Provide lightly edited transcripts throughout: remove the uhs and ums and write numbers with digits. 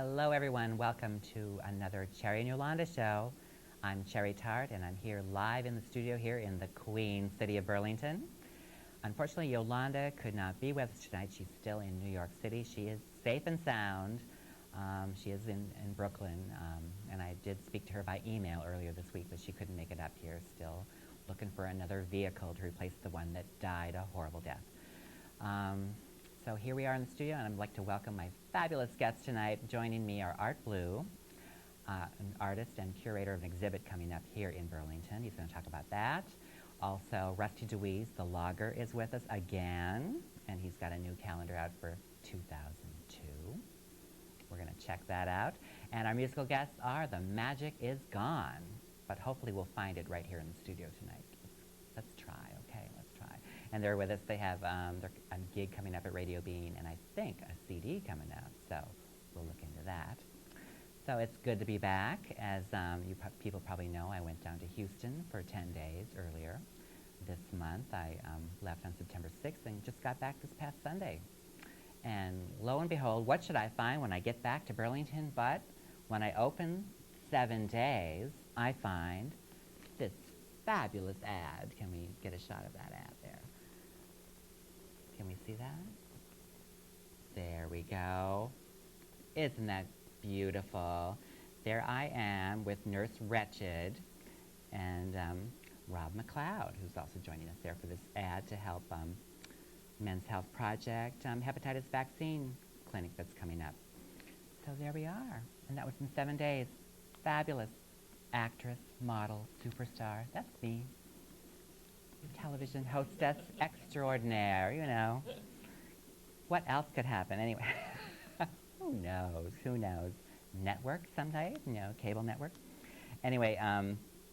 Hello everyone, welcome to another Cherie and Yolanda show. I'm Cherie Tartt and I'm here live in the studio here in the Queen City of Burlington. Unfortunately, Yolanda could not be with us tonight. She's still in New York City. She is safe and sound. She is in Brooklyn, and I did speak to her by email earlier this week, but she couldn't make it up here, still looking for another vehicle to replace the one that died a horrible death. So here we are in the studio, and I'd like to welcome my fabulous guests tonight. Joining me are Art Blue, an artist and curator of an exhibit coming up here in Burlington. He's going to talk about that. Also, Rusty Dewees, the logger, is with us again, and he's got a new calendar out for 2002. We're going to check that out. And our musical guests are The Magic Is Gone, but hopefully we'll find it right here in the studio tonight. Let's try, okay? Let's try. And they're with us. They have a gig coming up at Radio Bean, and I think a CD coming out, so we'll look into that. So it's good to be back. As people probably know, I went down to Houston for 10 days earlier this month. I left on September 6th and just got back this past Sunday. And lo and behold, what should I find when I get back to Burlington? But when I open 7 days, I find this fabulous ad. Can we get a shot of that ad there? Can we see that? There we go. Isn't that beautiful? There I am with Nurse Wretched and Rob McLeod, who's also joining us there for this ad to help Men's Health Project hepatitis vaccine clinic that's coming up. So there we are. And that was in 7 days. Fabulous actress, model, superstar. That's me. Television hostess extraordinaire, you know. What else could happen anyway? Who knows? Who knows? Network someday? You know, cable network. Anyway,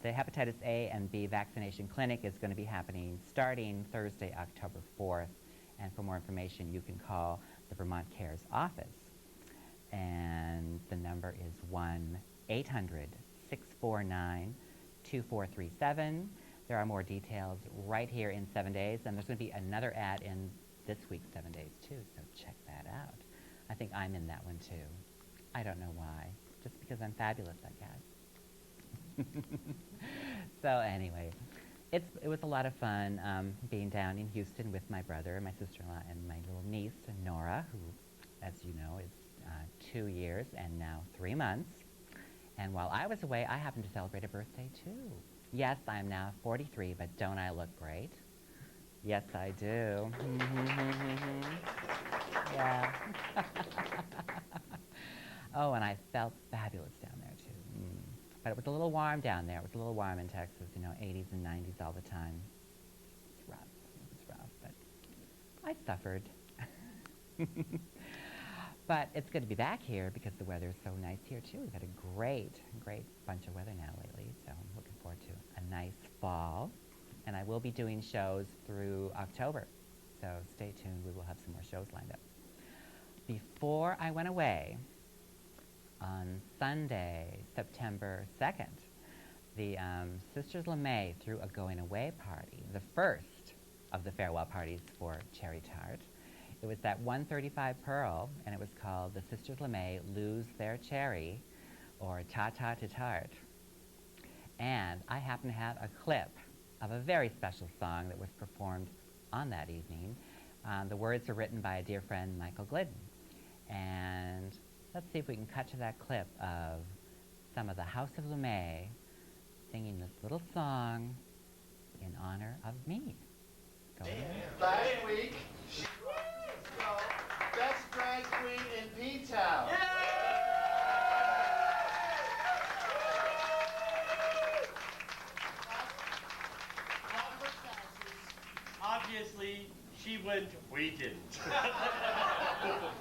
the hepatitis A and B vaccination clinic is going to be happening starting Thursday, October 4th. And for more information, you can call the Vermont Cares office. And the number is 1-800-649-2437. There are more details right here in 7 days. And there's going to be another ad in this week's 7 days, too. So check that out. I think I'm in that one, too. I don't know why. Just because I'm fabulous, I guess. So anyway, it was a lot of fun being down in Houston with my brother, my sister-in-law, and my little niece, Nora, who, as you know, is 2 years and now 3 months. And while I was away, I happened to celebrate a birthday, too. Yes, I am now 43, but don't I look great? Yes, I do. Yeah. Oh, and I felt fabulous down there, too. But it was a little warm down there. It was a little warm in Texas, you know, 80s and 90s all the time. It was rough. It was rough, but I suffered. But it's good to be back here because the weather is so nice here, too. We've had a great bunch of weather now lately, so I'm looking forward to a nice fall. And I will be doing shows through October, so stay tuned. We will have some more shows lined up. Before I went away, on Sunday, September 2nd, the Sisters Lemay threw a going-away party, the first of the farewell parties for Cherie Tartt. It was at 135 Pearl, and it was called the Sisters Lemay Lose Their Cherie, or Ta-Ta to Tart. And I happen to have a clip of a very special song that was performed on that evening. The words are written by a dear friend, Michael Glidden. And let's see if we can cut to that clip of some of the House of Lemay singing this little song in honor of me. Go ahead. Last week, she was best drag queen in P-Town. Obviously, she went, we didn't.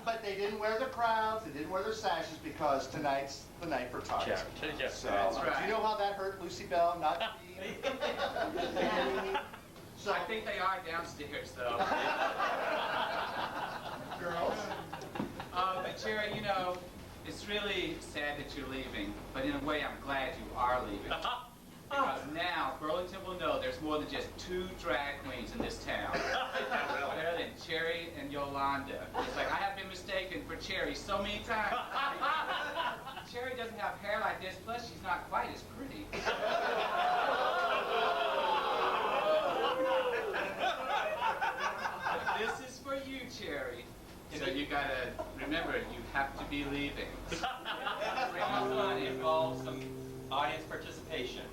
But they didn't wear their crowns, they didn't wear their sashes because tonight's the night for Tartt. Yeah, yeah, So, that's right. do you know how that hurt Lucy Bell not to be? So, I think they are downstairs, though. girls. But Cherie, you know, it's really sad that you're leaving, but in a way, I'm glad you are leaving. Because now Burlington will know there's more than just 2 drag queens in this town. Better than Cherie and Yolanda. It's like I have been mistaken for Cherie so many times. Cherie doesn't have hair like this, plus she's not quite as pretty. But this is for you, Cherie. So you gotta remember, you have to be leaving. It involves some audience participation.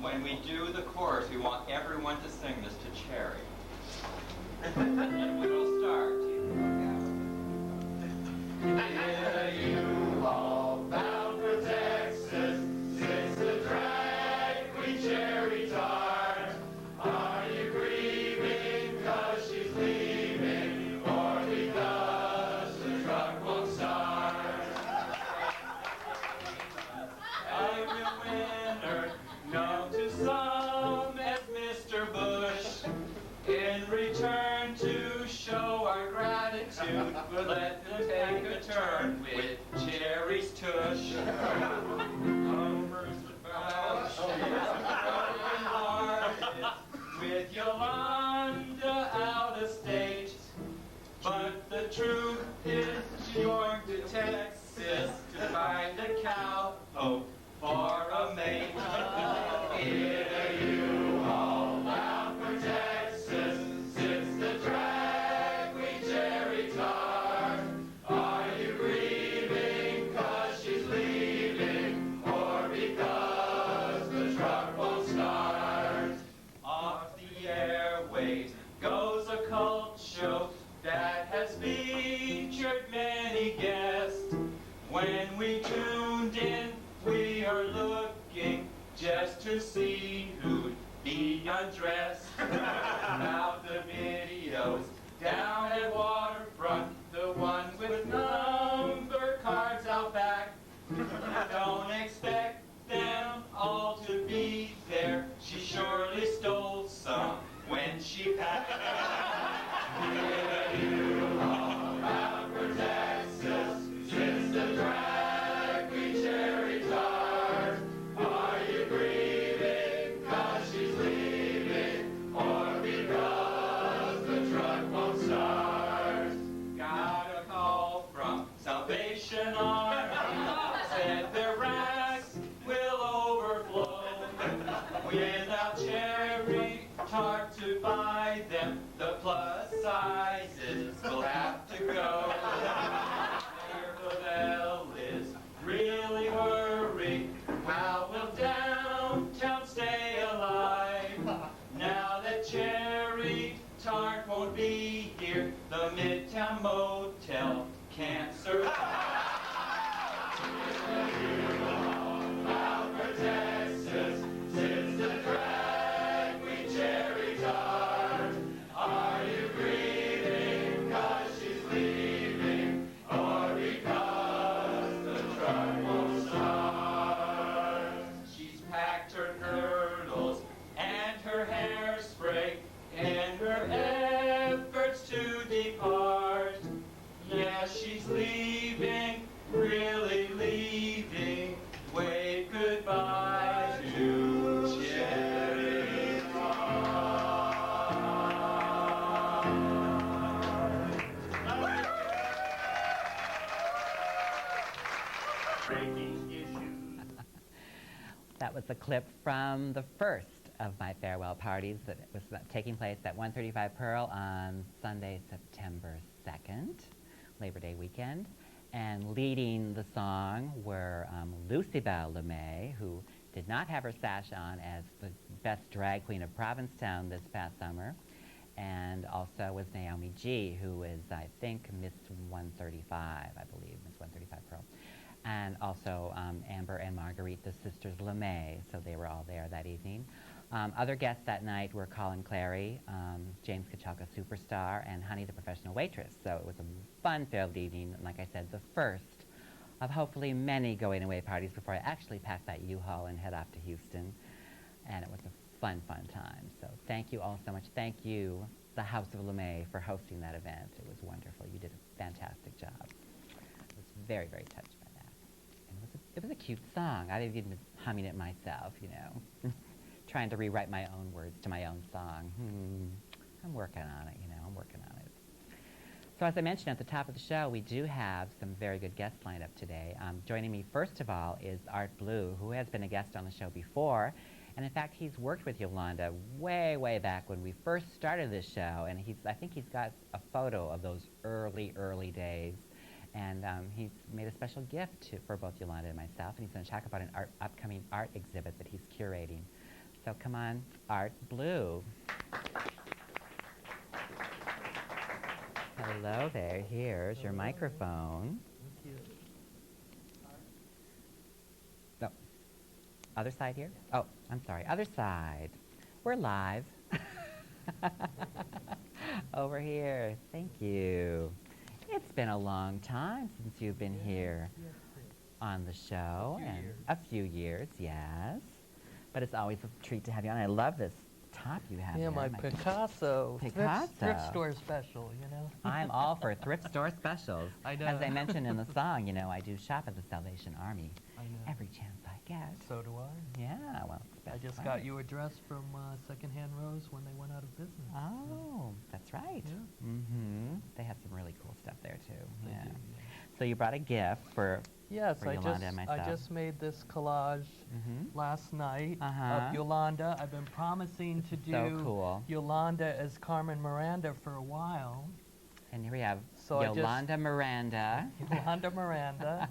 When we do the chorus, we want everyone to sing this to Cherie. And we will start. In a U-Haul bound for Texas sits the drag queen Cherie Tartt. Are you grieving 'cause she's leaving or because the truck won't start? I'm a winner, known to some as Mr. Bush. In return to show our gratitude, we'll let them take a turn with Cherie's tush. With Yolanda out of state, but the truth is she's going to Texas to find a cow, oh, for a mate. In a U-Haul bound for Texas sits the drag queen Cherie Tartt. Are you grieving 'cause she's leaving or because the truck won't start? Off the airwaves goes a cult show that has featured many guests. When we tuned in, we are looking just to see who'd be undressed. About the videos down at Waterfront, the ones with number cards out back. Don't expect them all to be there. She surely stole some when she packed. In a U-Haul bound for Texas sits the drag queen Cherie Tartt. Are you grieving 'cause she's leaving or because the truck won't start? Got a call from Salvation Army, said their racks will overflow. Without Cherie Tartt to buy them, the plus sizes will have to go. Bell is really worried. How will downtown stay alive? Now that Cherie Tartt won't be here, the Midtown Motel can't survive. Bound for Texas sits the drag queen Cherie Tartt. Are you grieving 'cause she's leaving or because the truck won't start? She's packed her girdles and her hairspray and her efforts to depart. Yeah, she's leaving, really leaving. Wave goodbye to Cherie Breaking issues. That was a clip from the first of my farewell parties that was taking place at 135 Pearl on Sunday, September 2nd, Labor Day weekend. And leading the song were Lucibel Lemay, who did not have her sash on as the best drag queen of Provincetown this past summer, and also was Naomi G., who is, I think, Miss 135, I believe, Miss 135 Pearl. And also Amber and Marguerite, the sisters Lemay, so they were all there that evening. Other guests that night were Colin Clary, James Kachalka Superstar, and Honey the Professional Waitress. So it was a fun-filled evening, and like I said, the first of hopefully many going-away parties before I actually pack that U-Haul and head off to Houston. And it was a fun, fun time. So thank you all so much. Thank you, the House of Lemay, for hosting that event. It was wonderful. You did a fantastic job. I was very, very touched by that. And it was a cute song. I didn't even humming it myself, you know. Trying to rewrite my own words to my own song. I'm working on it, you know, I'm working on it. So as I mentioned at the top of the show, we do have some very good guests lined up today. Joining me first of all is Art Blue, who has been a guest on the show before. And in fact, he's worked with Yolanda way, way back when we first started this show. And I think he's got a photo of those early, early days. And he's made a special gift for both Yolanda and myself. And he's going to talk about an upcoming art exhibit that he's curating. So come on, Art Blue. Hello there. Here's your microphone. Thank you. No. Other side here? Oh, I'm sorry. Other side. We're live. Over here. Thank you. It's been a long time since you've been here on the show. A few years, yes. But it's always a treat to have you on. I love this top you have Yeah, there. my Picasso. Picasso. Thrift store special, you know? I'm all for thrift store specials. I know. As I mentioned in the song, you know, I do shop at the Salvation Army I know. every chance I get. So do I. Yeah, well, it's I best just friend. got you a dress from Secondhand Rose when they went out of business. Oh, that's right. Yeah. Mm-hmm. They have some really cool stuff there, too. They Yeah. do, yeah. So you brought a gift for Yes, for Yolanda and I myself. just made this collage Mhm. last night Uh-huh. of Yolanda. I've been promising to do so cool. Yolanda as Carmen Miranda for a while. And here we have So I just- Yolanda Miranda. Yolanda Miranda.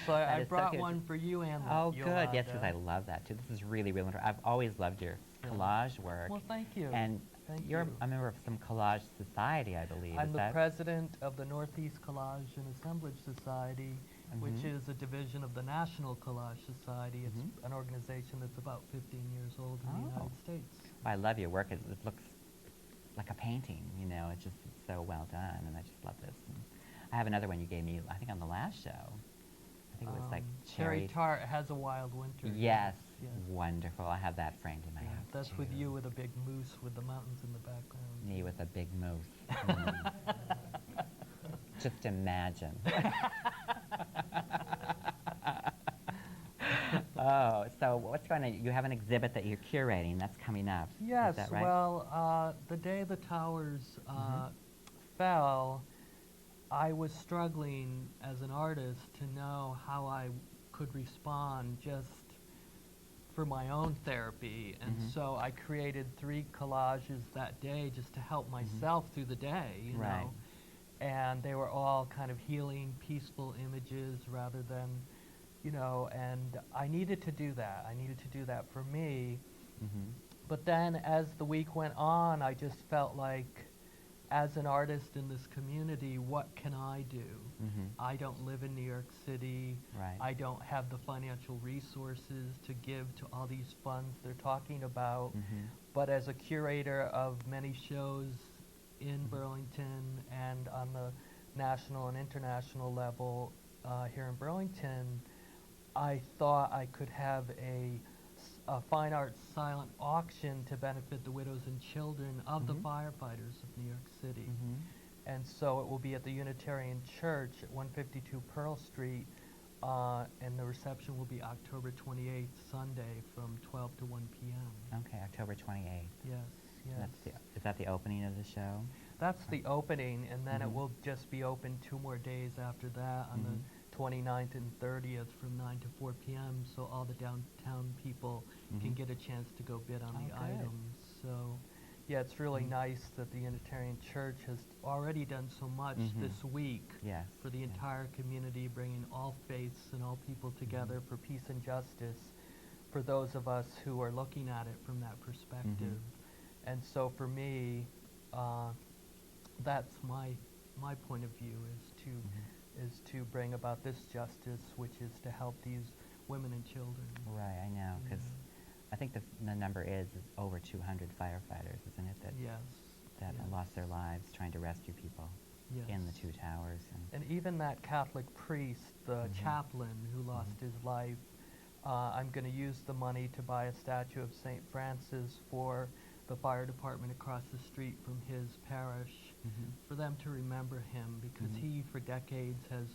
So That I is so brought cute. one for you and Oh, Yolanda. good. Yes, because I love that, too. This is really, really wonderful. I've always loved your Yeah. collage work. Well, thank you. And Thank you're you. a member of some collage society, I believe. I'm is the that? president of the Northeast Collage and Assemblage Society, which Mhm. is a division of the National Collage Society. It's Mhm. an organization that's about 15 years old in the Oh. United States. I love your work. It looks like a painting, you know. It's so well done, and I just love this. And I have another one you gave me, I think, on the last show. I think it was like Cherie Tartt has a wild winter. Yes, Yes. wonderful. I have that framed in my Yeah, house. that's with too. you with a big moose with the mountains in the background. Me with a big moose. Mm. Just imagine. Oh, so what's going on? You have an exhibit that you're curating. That's coming up. Yes, Is that right? well, the day the towers fell, I was struggling as an artist to know how I could respond just for my own therapy. And Mhm. so I created 3 collages that day just to help myself through the day, you Right. know. And they were all kind of healing, peaceful images rather than, you know, and I needed to do that. I needed to do that for me. Mhm. But then as the week went on, I just felt like, as an artist in this community, what can I do? Mhm. I don't live in New York City. Right. I don't have the financial resources to give to all these funds they're talking about. Mhm. But as a curator of many shows in Burlington and on the national and international level here in Burlington, I thought I could have a fine arts silent auction to benefit the widows and children of the firefighters of New York City. Mhm. And so it will be at the Unitarian Church at 152 Pearl Street, and the reception will be October 28th, Sunday, from 12 to 1 p.m. Okay, October 28th. Yes, yes. Is that the opening of the show? That's the opening, and then it Mhm. will just be open 2 more days after that on Mhm. the 29th and 30th from 9 to 4 p.m. so all the downtown people can Mhm. get a chance to go bid on Oh, the good. items. So, yeah, it's really Mhm. nice that the Unitarian Church has already done so much Mhm. this week Yes. for the yes. entire community, bringing all faiths and all people together for peace and justice for those of us who are looking at it from that perspective. And so for me, that's my point of view is to bring about this justice, which is to help these women and children. Right, I know, because I think the number is over 200 firefighters, isn't it, that Yes. that yes, lost their lives trying to rescue people yes. in the 2 towers. And even that Catholic priest, the chaplain who lost his life, I'm going to use the money to buy a statue of St. Francis for the fire department across the street from his parish, for them to remember him, because he, for decades, has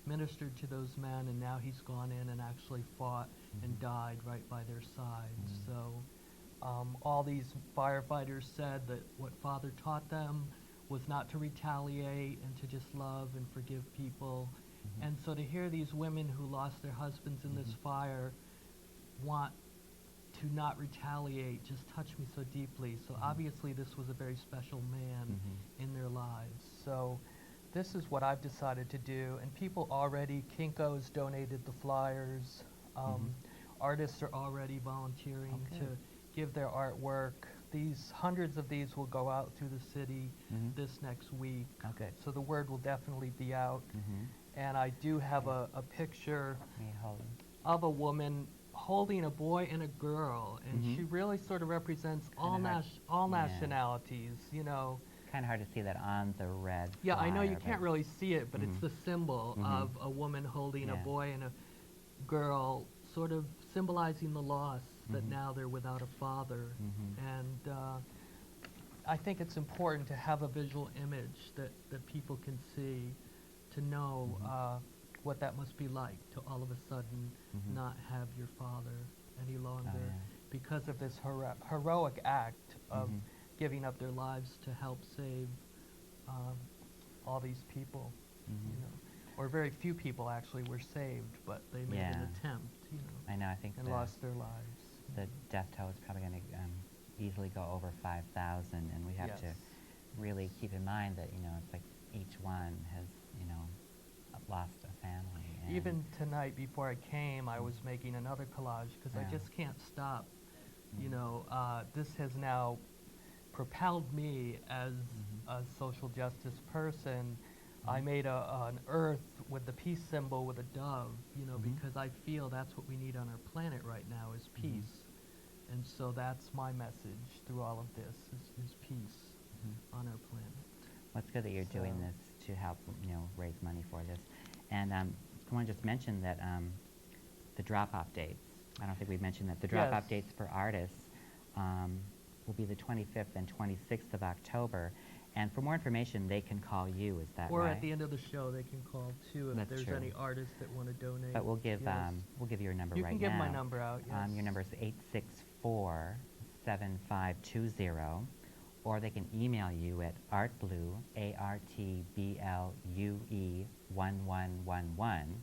ministered to those men, and now he's gone in and actually fought and died right by their sides. So all these firefighters said that what Father taught them was not to retaliate and to just love and forgive people. And so to hear these women who lost their husbands in this fire want to not retaliate just touched me so deeply. So obviously this was a very special man in their lives. So this is what I've decided to do. And people already, Kinko's donated the flyers. Artists are already volunteering to give their artwork. Hundreds of these will go out through the city this next week. So the word will definitely be out. And I do have a picture of a woman holding a boy and a girl, and she really sort of represents all nationalities, you know. Kind of hard to see that on the red Yeah, I know flyer, you can't really see it, but it's the symbol of a woman holding a boy and a girl, sort of symbolizing the loss that now they're without a father. And I think it's important to have a visual image that people can see, to know what that must be like to all of a sudden not have your father any longer because of this heroic act of giving up their lives to help save all these people, you know. Or very few people actually were saved, but they made an attempt, you know. I know, I think and lost their lives. The death toll is probably going to easily go over 5,000, and we have to really keep in mind that, you know, it's like each one has, you know, lost a family. And even tonight before I came, I was making another collage because I just can't stop. You know, this has now propelled me as a social justice person. I made an earth with the peace symbol with a dove, you know, because I feel that's what we need on our planet right now is peace. And so that's my message through all of this is peace on our planet. Well, it's good that you're doing this to help, you know, raise money for this. And I want to just mention that the drop-off dates, I don't think we've mentioned that. The drop-off dates for artists will be the 25th and 26th of October. And for more information, they can call you, is that right? Or at the end of the show, they can call, too, if there's any artists that want to donate. But we'll give your number right now. You can give my number out, yes. Your number is 864-7520, or they can email you at artblue, ARTBLUE 1111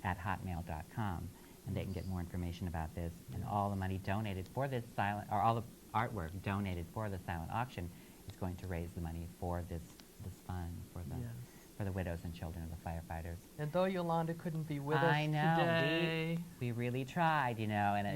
@hotmail.com, and they can get more information about this. And all the money donated for this silent, or all the artwork donated for the silent auction is going to raise the money for this fund for the widows and children of the firefighters. And though Yolanda couldn't be with us today, we really tried, you know, and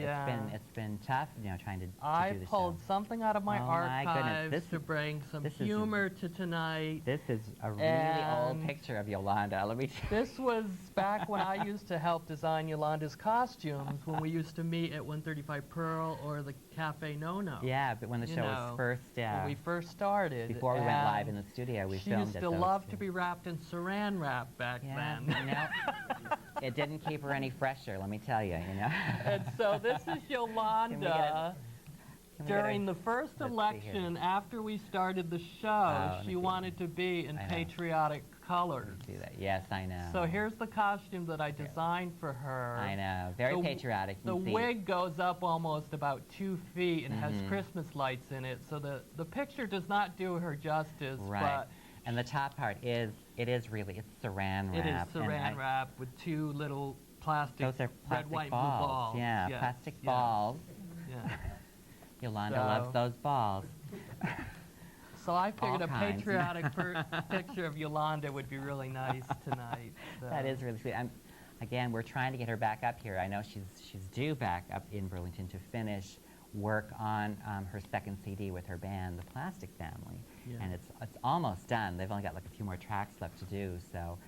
it's been tough, you know, trying to do the show. I pulled something out of my archives to bring some humor to tonight. This is a really old picture of Yolanda. Let me This was back when I used to help design Yolanda's costumes, when we used to meet at 135 Pearl or the Cafe No-No. Yeah, but when the show was first, when we first started. Before we went live in the studio, we filmed it. She used to love to be wrapped in saran wrap back then. You know, it didn't keep her any fresher, let me tell you, you know. And so this is Yolanda. During the first election, after we started the show, she wanted to be in patriotic colors. See that? Yes, I know. So here's the costume that I designed for her. I know, very patriotic. The wig goes up almost about 2 feet and has Christmas lights in it, so the picture does not do her justice. Right. But and the top part is really, it's saran wrap. It is saran wrap with 2 little plastic, those are plastic red, white, balls. blue balls. Yeah, yes. plastic balls. Yeah. Yolanda loves those balls. So I figured a patriotic picture of Yolanda would be really nice tonight. So. That is really sweet. Again, we're trying to get her back up here. I know she's due back up in Burlington to finish work on her second CD with her band, The Plastic Family. Yeah. And it's almost done. They've only got like a few more tracks left to do. So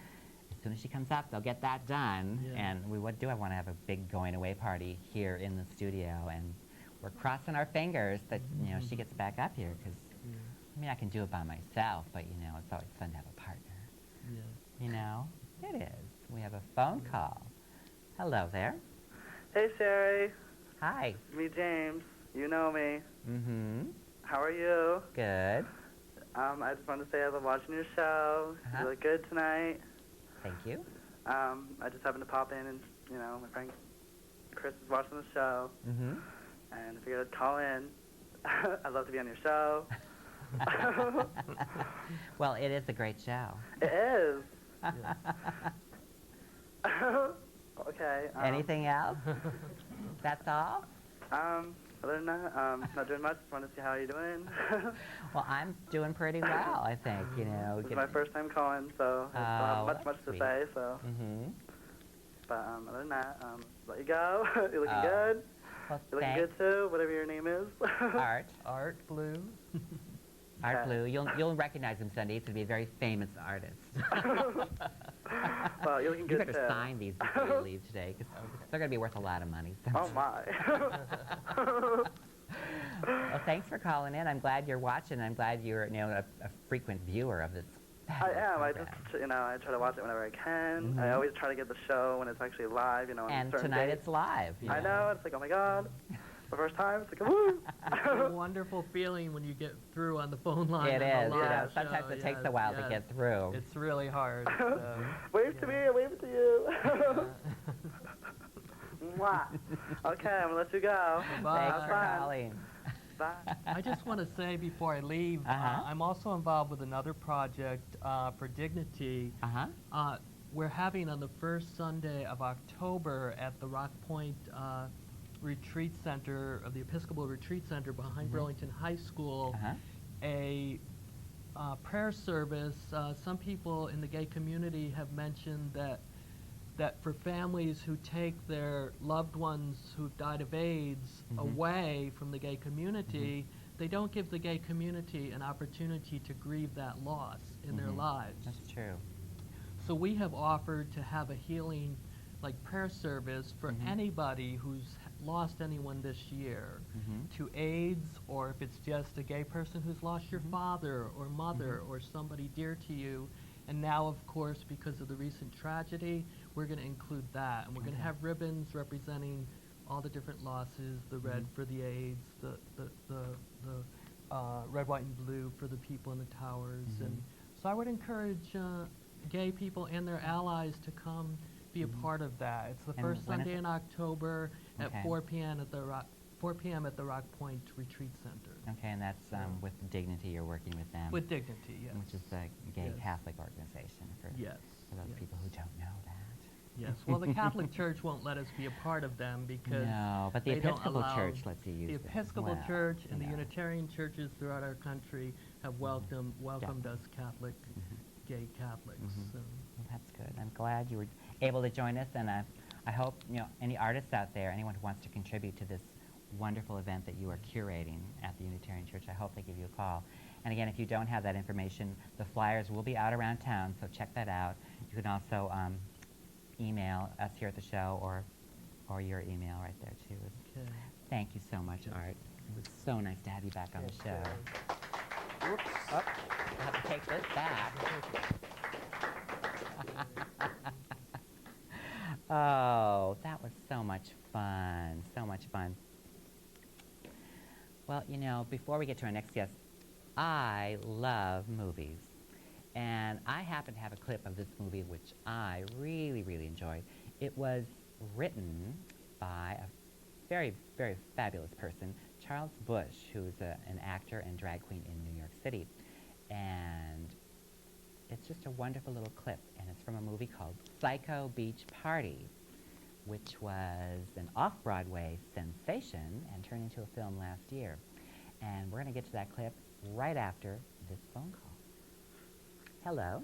as soon as she comes up, they'll get that done. Yeah. And I want to have a big going away party here in the studio. And we're crossing our fingers that you know she gets back up here, because I mean I can do it by myself, but you know it's always fun to have a partner. Yeah. You know, it is. We have a phone call. Hello there. Hey Cherie. Hi. Me James. You know me. Mm-hmm. How are you? Good. I just wanted to say I've been watching your show. You look good tonight. Thank you. I just happened to pop in and, you know, my friend Chris is watching the show. Mm-hmm. And I figured I'd call in. I'd love to be on your show. Well, it is a great show. It is. Okay. Anything else? That's all? Other than that, not doing much. Just wanted to see how you're doing. Well, I'm doing pretty well, I think, you know. This is my first time calling, so I don't have much to sweet. say, so. Mm-hmm. But other than that, let you go. You're looking good. Well, You're looking thanks. good too, whatever your name is. Art. Art Blue. Art Okay. Blue. You'll recognize him someday. He's going to be a very famous artist. Well, you're looking You good better too. sign these before you leave today, because they're going to be worth a lot of money. Oh my. Well, thanks for calling in. I'm glad you're watching. I'm glad you're a frequent viewer of this. I am. I program. just, I try to watch it whenever I can. Mhm. I always try to get the show when it's actually live, on And certain tonight days. it's live. you I know. It's like, oh my God. The first time, it's like, woo. It's a wonderful feeling when you get through on the phone line. It on is. the live Sometimes show. it takes a Yes, while to yes. get through. It's really hard. Wave to me, I wave to you. Mwah. Okay, I'm going to let you go. Bye. Thanks Have for fun. calling. Bye. I just want to say before I leave, I'm also involved with another project for Dignity. Uh-huh. We're having on the first Sunday of October at the Rock Point Retreat Center of the Episcopal Retreat Center behind Burlington High School, a prayer service. Some people in the gay community have mentioned that for families who take their loved ones who've died of AIDS away from the gay community, they don't give the gay community an opportunity to grieve that loss in their lives. That's true. So we have offered to have a healing prayer service for anybody who's lost anyone this year to AIDS, or if it's just a gay person who's lost your father or mother or somebody dear to you. And now, of course, because of the recent tragedy, we're going to include that. And we're going to have ribbons representing all the different losses, the red for the AIDS, the red, white, and blue for the people in the towers. And so I would encourage gay people and their allies to come be a part of that. It's the And first when is Sunday it? in October at Okay. 4 p.m. at the Rock Point Retreat Center. Okay, and that's with Dignity. You're working with them. With Dignity, yes. Which is a gay Yes. Catholic organization for Yes. those yes. people who don't know that. Yes. Well, the Catholic Church won't let us be a part of them because No, but the they don't Episcopal allow- Church lets you use the it as Episcopal well, Church and you the know. Unitarian churches throughout our country have welcomed us Catholic, gay Catholics. So. Well, that's good. I'm glad you were able to join us, and I hope any artists out there, anyone who wants to contribute to this wonderful event that you are curating at the Unitarian Church, I hope they give you a call. And again, if you don't have that information, the flyers will be out around town, so check that out. You can also email us here at the show, or your email right there too. Okay. Thank you so much, Art. It was so nice to have you back on the show. Oops. Oh, I have to take this back. Oh, that was so much fun. So much fun. Well, before we get to our next guest, I love movies. And I happen to have a clip of this movie which I really, really enjoyed. It was written by a very, very fabulous person, Charles Bush, who's an actor and drag queen in New York City. And it's just a wonderful little clip, and it's from a movie called Psycho Beach Party, which was an off-Broadway sensation and turned into a film last year. And we're going to get to that clip right after this phone call. Hello.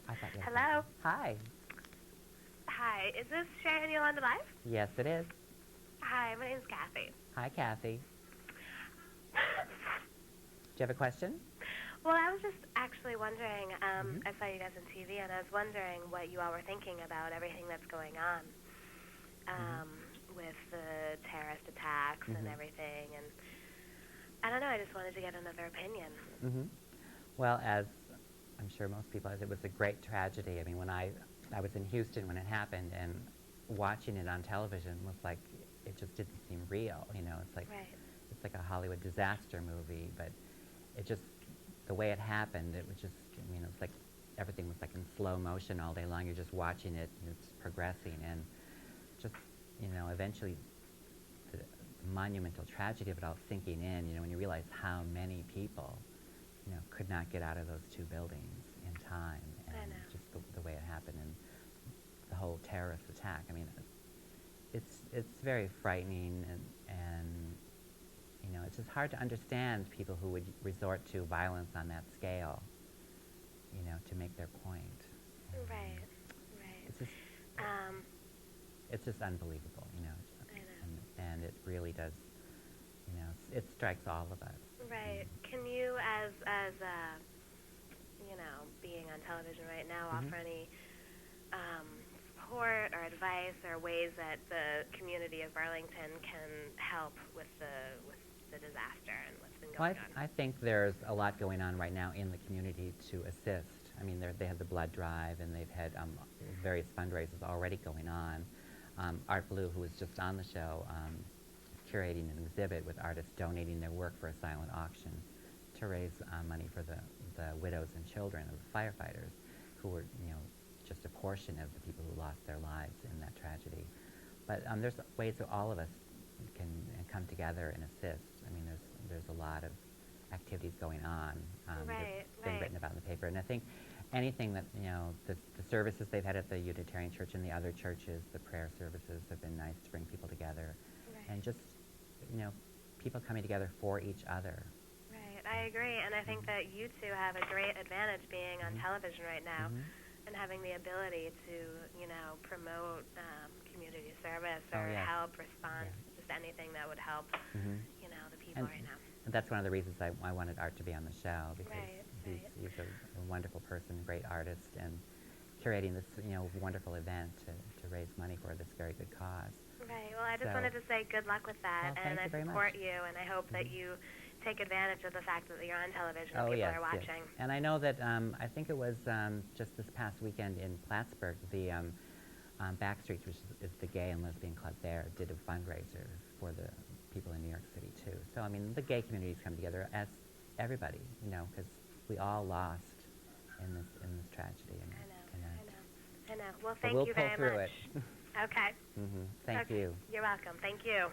I thought you had Hello. something. Hi. Hi, is this Cherie Yolanda live? Yes, it is. Hi, my name's Kathy. Hi, Kathy. Do you have a question? Well, I was just actually wondering, I saw you guys on TV, and I was wondering what you all were thinking about everything that's going on with the terrorist attacks and everything. And I don't know, I just wanted to get another opinion. Well, as I'm sure most people, it was a great tragedy. I mean, when I was in Houston when it happened, and watching it on television was like, it just didn't seem real. It's like it's like a Hollywood disaster movie, but it just, the way it happened, it was just, it was like everything was like in slow motion all day long. You're just watching it, and it's progressing, and just, eventually monumental tragedy of it all sinking in, when you realize how many people, could not get out of those two buildings in time, and just the way it happened, and the whole terrorist attack. I mean, it's very frightening, and it's just hard to understand people who would resort to violence on that scale, to make their point. Right. It's just unbelievable, I know. and it really does, it strikes all of us. Right. Can you, as being on television right now, offer any support or advice or ways that the community of Burlington can help with the disaster and what's been going on? I think there's a lot going on right now in the community to assist. I mean, they have the blood drive, and they've had various fundraisers already going on. Art Blue, who was just on the show, curating an exhibit with artists donating their work for a silent auction to raise money for the widows and children of the firefighters, who were, just a portion of the people who lost their lives in that tragedy. But there's ways that all of us can come together and assist. I mean, there's a lot of activities going on that's been written about in the paper, and I think anything that, the services they've had at the Unitarian Church and the other churches, the prayer services have been nice to bring people together, and just, people coming together for each other. Right, I agree, and I think that you two have a great advantage being on television right now and having the ability to, promote community service or help, response, just anything that would help, the people right now. And that's one of the reasons I wanted Art to be on the show, because he's a wonderful person, great artist, and curating this, wonderful event to raise money for this very good cause. Right. Well, I just wanted to say good luck with that, and I support you, and I hope that you take advantage of the fact that you're on television and people are watching. Yes. And I know that I think it was just this past weekend in Plattsburgh, the Backstreets, which is the gay and lesbian club there, did a fundraiser for the people in New York City too. So I mean, the gay communities come together as everybody, because we all lost in this tragedy. And I know. Well, thank you very much. We'll pull through it. Okay. Thank you. You're welcome. Thank you.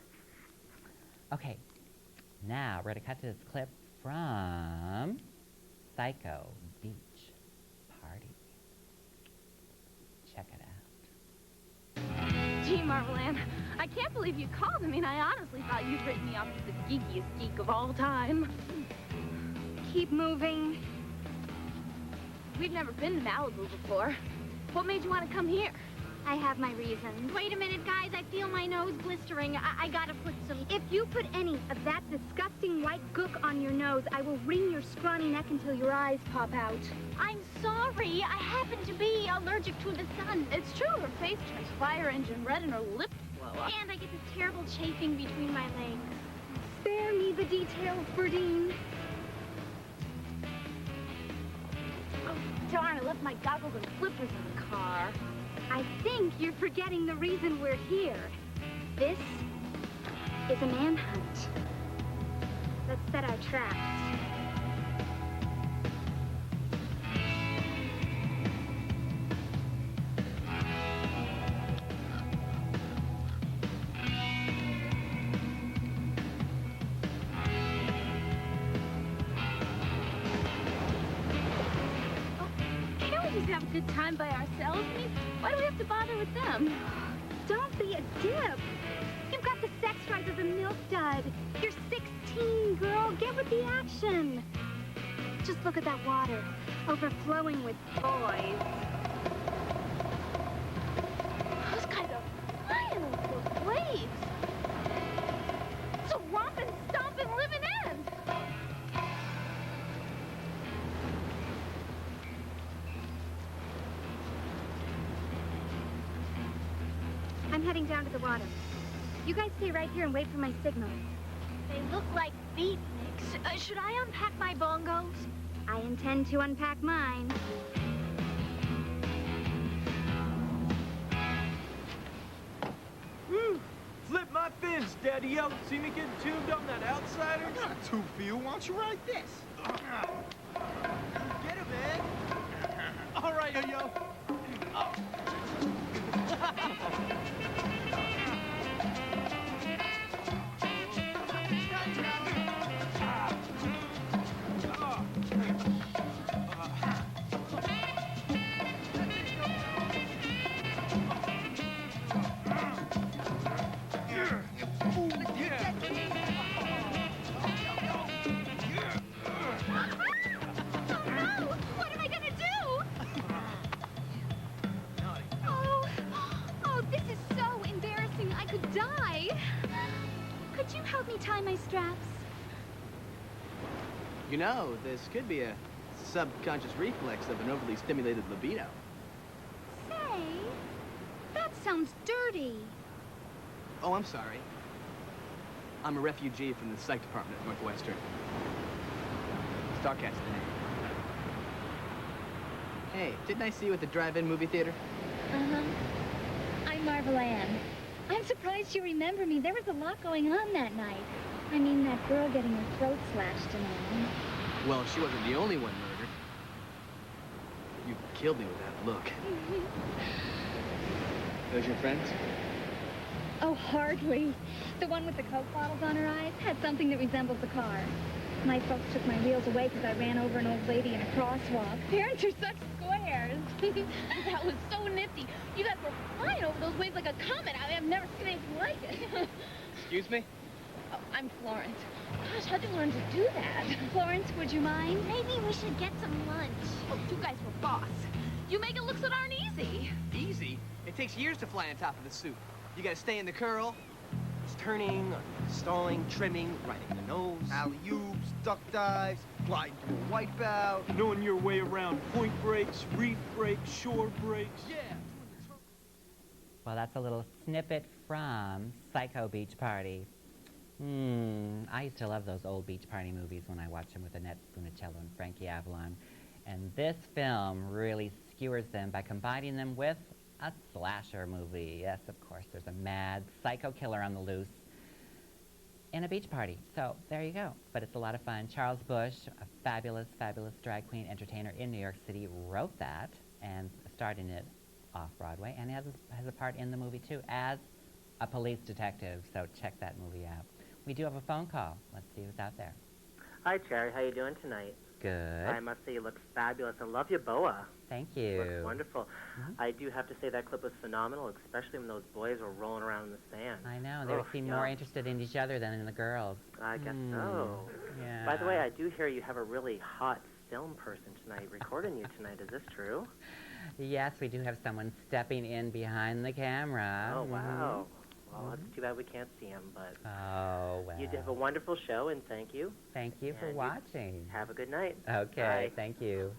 Okay. Now we're going to cut to this clip from Psycho Beach Party. Check it out. Gee, Marvel Ann, I can't believe you called. I mean, I honestly thought you'd written me off as the geekiest geek of all time. Keep moving. We've never been to Malibu before. What made you want to come here? I have my reasons. Wait a minute, guys. I feel my nose blistering. I gotta put some... If you put any of that disgusting white gook on your nose, I will wring your scrawny neck until your eyes pop out. I'm sorry. I happen to be allergic to the sun. It's true. Her face turns fire engine red and her lips blow up. And I get this terrible chafing between my legs. Spare me the details, Burdine. Oh, darn. I left my goggles and flippers in the car. I think you're forgetting the reason we're here. This is a manhunt. Let's set our traps. Have a good time by ourselves. I mean, why do we have to bother with them? Don't be a dip. You've got the sex drive of a milk dud. You're 16, girl. Get with the action. Just look at that water, overflowing with boys. Those guys are flying with those waves. It's a romping, stomping, living end. I'm heading down to the water. You guys stay right here and wait for my signal. They look like beatniks. Should I unpack my bongos? I intend to unpack mine. Woo! Flip my fins, Daddy-o. See me getting tubed on that outsider? I got a tube for you. Why don't you ride this? Get him, man. All right, yo. Oh. tie my straps? You know, this could be a subconscious reflex of an overly stimulated libido. Say, that sounds dirty. Oh, I'm sorry. I'm a refugee from the psych department at Northwestern. Starcast name. Hey, didn't I see you at the drive-in movie theater? Uh-huh. I'm Marvel Ann. I'm surprised you remember me. There was a lot going on that night. I mean, that girl getting her throat slashed and all. Well, she wasn't the only one murdered. You killed me with that look. Those your friends? Oh, hardly. The one with the Coke bottles on her eyes had something that resembles a car. My folks took my wheels away because I ran over an old lady in a crosswalk. Parents are such squares. That was so nifty. You guys were flying over those waves like a comet. I've never seen anything like it. Excuse me? Oh, I'm Florence. Gosh, how'd you learn to do that? Florence, would you mind? Maybe we should get some lunch. Oh, you guys were boss. You make it look so darn easy. Easy? It takes years to fly on top of the suit. You gotta stay in the curl. It's turning, stalling, trimming, right in the nose. Alley-oops, duck dives, gliding through a wipeout. Knowing your way around point breaks, reef breaks, shore breaks. Yeah. Well, that's a little snippet from Psycho Beach Party. I used to love those old beach party movies when I watched them with Annette Funicello and Frankie Avalon. And this film really skewers them by combining them with a slasher movie. Yes, of course, there's a mad psycho killer on the loose in a beach party. So there you go. But it's a lot of fun. Charles Bush, a fabulous, fabulous drag queen entertainer in New York City, wrote that and starred in it off-Broadway, and has a part in the movie, too, as a police detective. So check that movie out. We do have a phone call. Let's see who's out there. Hi, Cherie. How you doing tonight? Good. I must say you look fabulous. I love your boa. Thank you. Looks wonderful. I do have to say that clip was phenomenal, especially when those boys were rolling around in the sand. I know. They seem more interested in each other than in the girls. I guess so. Yeah. By the way, I do hear you have a really hot film person tonight recording you tonight. Is this true? Yes, we do have someone stepping in behind the camera. Oh, wow. Well, it's too bad we can't see him, but... Oh, well. You have a wonderful show, and thank you. Thank you for watching. Have a good night. Okay, Bye. thank you.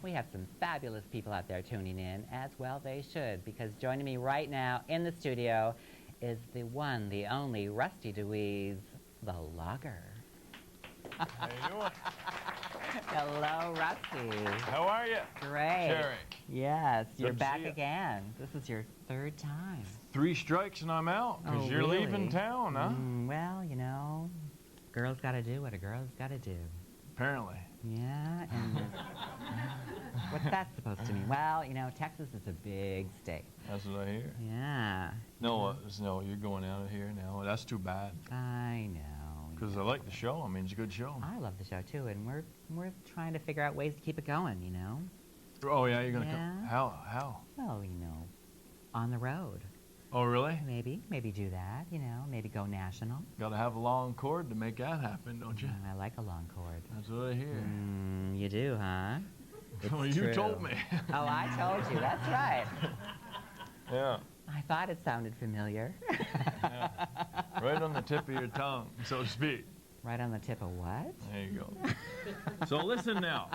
We have some fabulous people out there tuning in, as well they should, because joining me right now in the studio is the one, the only Rusty Dewees, the logger. How you doing? Hello, Rusty. How are you? Great. Cherie. Yes, you're Good to back see you. again. This is your third time. 3 strikes and I'm out, because you're really? leaving town, huh? Well, you know, girls got to do what a girl's got to do. Apparently. Yeah, and what's that supposed to mean? Well, you know, Texas is a big state. That's what I hear. Yeah. No, no, you're going out of here now. That's too bad. I know. Because I like the show. I mean, it's a good show. I love the show too, and we're trying to figure out ways to keep it going. You know. Oh yeah, you're gonna Yeah. come. How? Well, you know, on the road. Oh really? Maybe do that. You know, maybe go national. Got to have a long cord to make that happen, don't you? I like a long cord. That's what I hear. You do, huh? Well, It's you true. told me. Oh, I told you. That's right. Yeah. I thought it sounded familiar. Yeah. Right on the tip of your tongue, so to speak. Right on the tip of what? There you go. So listen now.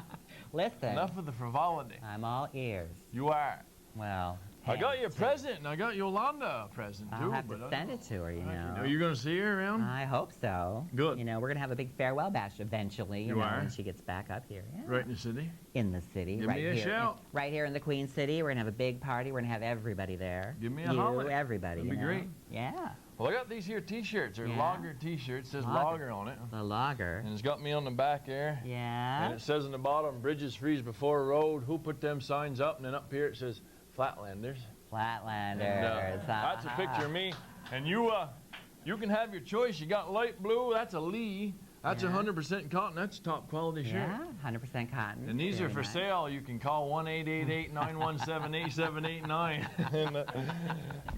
Listen. Enough of the frivolity. I'm all ears. You are. Well, I got you a present, and I got Yolanda a present, too. I'll have to but I send don't it to her, you know. Are you going to see her around? I hope so. Good. You know, we're going to have a big farewell bash eventually, you know, are? when she gets back up here. Yeah. Right in the city? In the city. Give right me a here. shout. Right here in the Queen City. We're going to have a big party. We're going to have everybody there. Give me a you, holler. everybody. That'd you be know? great. Yeah. Well, I got these here T-shirts. They're Yeah. lager T-shirts. It says Lager. lager on it. The logger. And it's got me on the back there. Yeah. And it says in the bottom, bridges freeze before a road. Who put them signs up? And then up here it says, Flatlanders. Flatlanders. And, that's a picture of me. And you can have your choice. You got light blue. That's a Lee. That's 100% cotton. That's top quality shirt. Yeah, 100% cotton. And these Very are for nice. sale. You can call 1-888-917-8789 and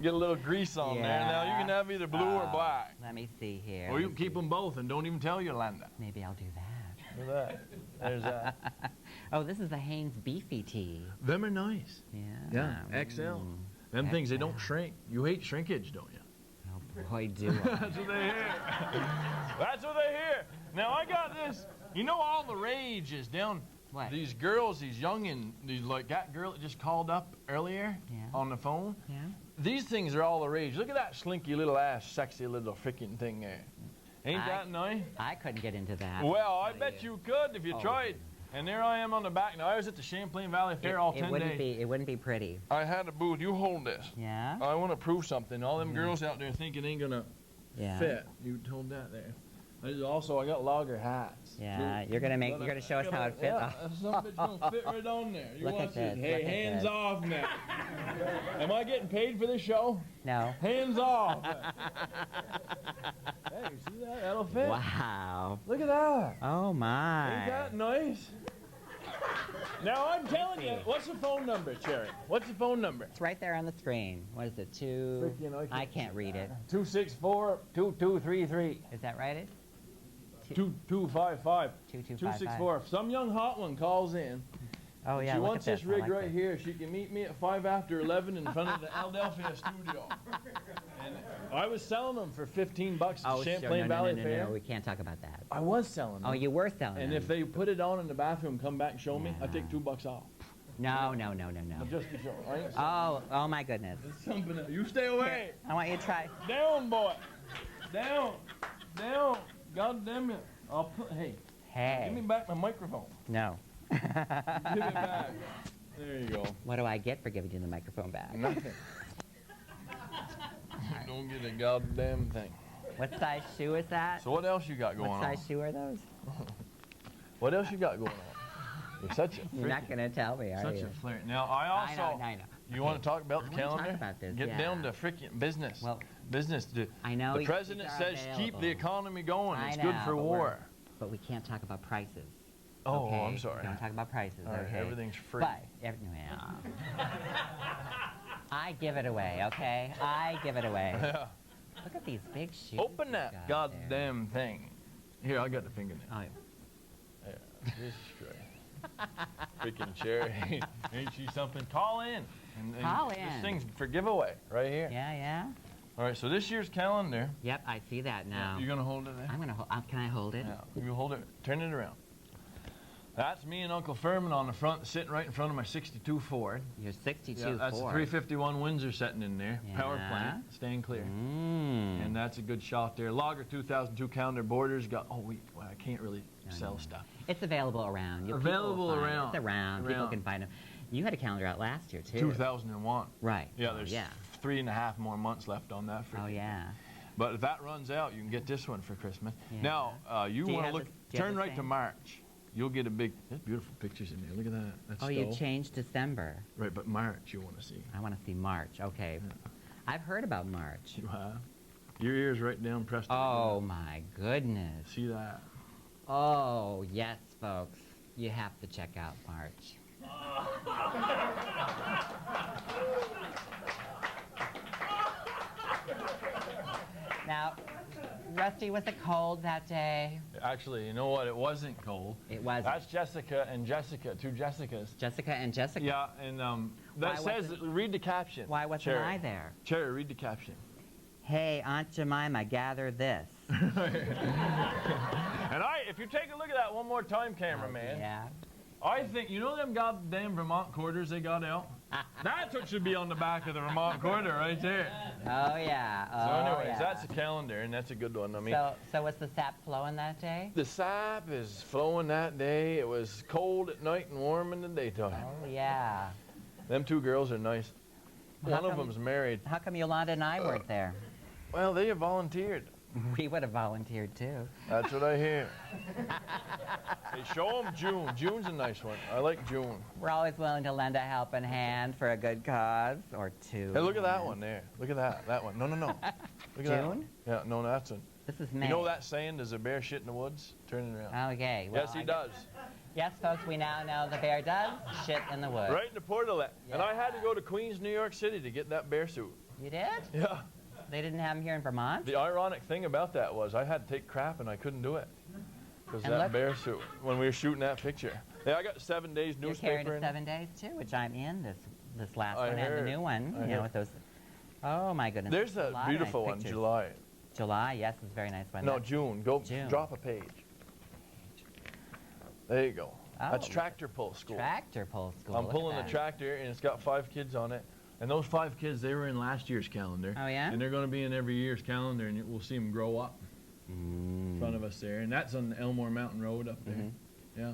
get a little grease on there. Now, you can have either blue or black. Let me see here. Or you can keep them both and don't even tell Yolanda. Maybe I'll do that. Look at that. There's that. Oh, this is the Hanes Beefy tee. Them are nice. Yeah. Yeah, XL. Them things, they don't shrink. You hate shrinkage, don't you? Oh, Boy, do I. That's what they hear. That's what they hear. Now, I got this. You know all the rage is down. What? These girls, these youngin', these like that girl that just called up earlier on the phone. Yeah. These things are all the rage. Look at that slinky little ass, sexy little freaking thing there. Ain't that nice? I couldn't get into that. Well, I bet you could if you tried. And there I am on the back. Now, I was at the Champlain Valley Fair all 10 days. It wouldn't be pretty. I had a booth. You hold this. Yeah? I want to prove something. All them girls out there think it ain't going to fit. You hold that there. Also, I got logger hats. Yeah, you're gonna show us how it fits. Yeah, some of it's gonna fit right on there. You Look want at to this. see? Hey, hands off now. Am I getting paid for this show? No. Hands off. Hey, you see that? That'll fit. Wow. Look at that. Oh my. Ain't that nice? Now I'm telling you, what's the phone number, Cherie? What's the phone number? It's right there on the screen. What is it? I can't read it. 264-2233. Is that right? 2255. 264. If some young hot one calls in, oh yeah, she wants this rig right here, she can meet me at 5 after 11 in front of the Adelphia studio. And I was selling them for $15 at Champlain Valley Fair. No, we can't talk about that. I was selling them. Oh, you were selling them. And if they put it on in the bathroom, come back and show me, I take $2 off. No. Just to show. Oh my goodness. It's something else. You stay away. I want you to try. Down, boy. Down. God damn it. Hey. Give me back my microphone. No. Give it back. There you go. What do I get for giving you the microphone back? Nothing. Don't get a goddamn thing. What size shoe is that? So what else you got going on? What size shoe are those? What else you got going on? You're such a You're not going to tell me, are you? Such a flirt. Now, I also... I know. You want to talk about the calendar? Talk about this, Get down to freaking business. Well, business. I know. The president says keep the economy going. It's good for war. But we can't talk about prices. Oh, okay? I'm sorry. Don't talk about prices, All right, okay? everything's free. But, I give it away, okay? I give it away. Yeah. Look at these big shoes. Open that goddamn thing. Here, I got the fingernail. Oh, yeah. This is great. Freaking Cherie. Ain't she something? Call in. Call in. This thing's for giveaway right here. Yeah. All right, so this year's calendar. Yep, I see that now. You're going to hold it there? I'm going to hold Can I hold it? Yeah, you hold it. Turn it around. That's me and Uncle Furman on the front, sitting right in front of my 62 Ford. Your 62 Ford. That's a 351 Windsor sitting in there. Yeah. Power plant, staying clear. And that's a good shot there. Lager 2002 calendar. Borders got, well, I can't really sell stuff. It's available around. Available around. It's around. People can find them. You had a calendar out last year, too. 2001. Right. Yeah, there's 3.5 more months left on that. Oh, yeah. But if that runs out, you can get this one for Christmas. Yeah. Now, you want to look, turn right to same? March. You'll get a big, there's beautiful pictures in there. Look at that. That's you changed December. Right, but March you want to see. I want to see March. Okay. Yeah. I've heard about March. You have? Your ear's right down pressed. Oh, my goodness. See that? Oh, yes, folks. You have to check out March. Now, Rusty, was it cold that day? Actually, you know what? It wasn't cold. It wasn't. That's Jessica and Jessica, two Jessicas. Jessica and Jessica? Yeah, and that says, read the caption. Why wasn't I there? Cherie, read the caption. Hey, Aunt Jemima, gather this. And if you take a look at that one more time, cameraman. Yeah. I think, you know them goddamn Vermont quarters they got out? That's what should be on the back of the Vermont quarter right there. Oh, yeah. So anyways, that's a calendar, and that's a good one. I mean, so was the sap flowing that day? The sap is flowing that day. It was cold at night and warm in the daytime. Oh, yeah. Them two girls are nice. One of them's married. How come Yolanda and I weren't there? Well, they have volunteered. We would have volunteered, too. That's what I hear. Hey, show them June. June's a nice one. I like June. We're always willing to lend a helping hand for a good cause, or two. Hey, look at that one there. Look at that one. No. Look at June? that one. Yeah, no, that's one. This is May. You know that saying, does a bear shit in the woods? Turn it around. Okay. Well, yes, he does. Yes, folks, we now know the bear does shit in the woods. Right in the portalet. Yeah. And I had to go to Queens, New York City to get that bear suit. You did? Yeah. They didn't have them here in Vermont? The ironic thing about that was I had to take crap and I couldn't do it. Because that bear suit, when we were shooting that picture. Yeah, I got 7 days newspaper. You're carrying 7 days too, which I'm in this last one and the new one. You know, with those Oh my goodness. There's a lot of beautiful nice one, pictures. July. July, yes, it's a very nice one. No, That's June. Go June. drop a page. There you go. That's Oh, tractor pull school. Tractor pull school. I'm look at pulling a that. tractor, and it's got 5 kids on it. And those 5 kids, they were in last year's calendar. Oh, yeah? And they're going to be in every year's calendar, and we'll see them grow up in front of us there. And that's on Elmore Mountain Road up there. Yeah.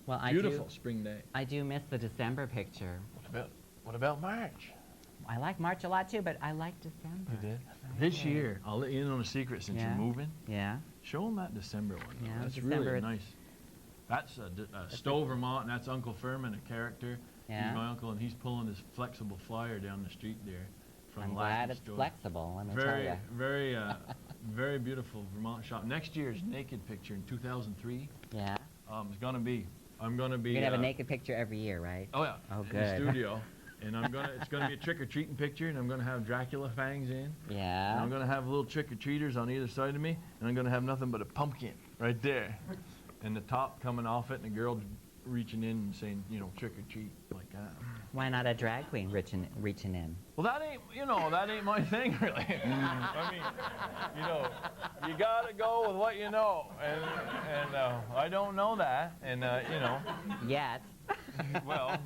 Well, Beautiful spring day. I do miss the December picture. What about March? I like March a lot too, but I like December. You did? This year, I'll let you in on a secret since Yeah. you're moving. Yeah. Show them that December one. Yeah, That's December, really it's- nice. That's Stowe, Vermont, and that's Uncle Furman, a character. Yeah. He's my uncle, and he's pulling his flexible flyer down the street there. From I'm Lackey glad it's Stowe. flexible, let me very, tell you. Very, very beautiful Vermont shop. Next year's naked picture in 2003. Yeah. It's gonna be. I'm gonna be. You're gonna have a naked picture every year, right? Oh yeah. Oh, in good. the studio. And it's gonna be a trick-or-treating picture, and I'm gonna have Dracula fangs in. Yeah. And I'm gonna have little trick-or-treaters on either side of me, and I'm gonna have nothing but a pumpkin right there. And the top coming off it, and the girl reaching in and saying, trick-or-treat, like that. Why not a drag queen reaching in? Well, that ain't my thing, really. I mean, you gotta go with what you know, and I don't know that, and Yet. Well,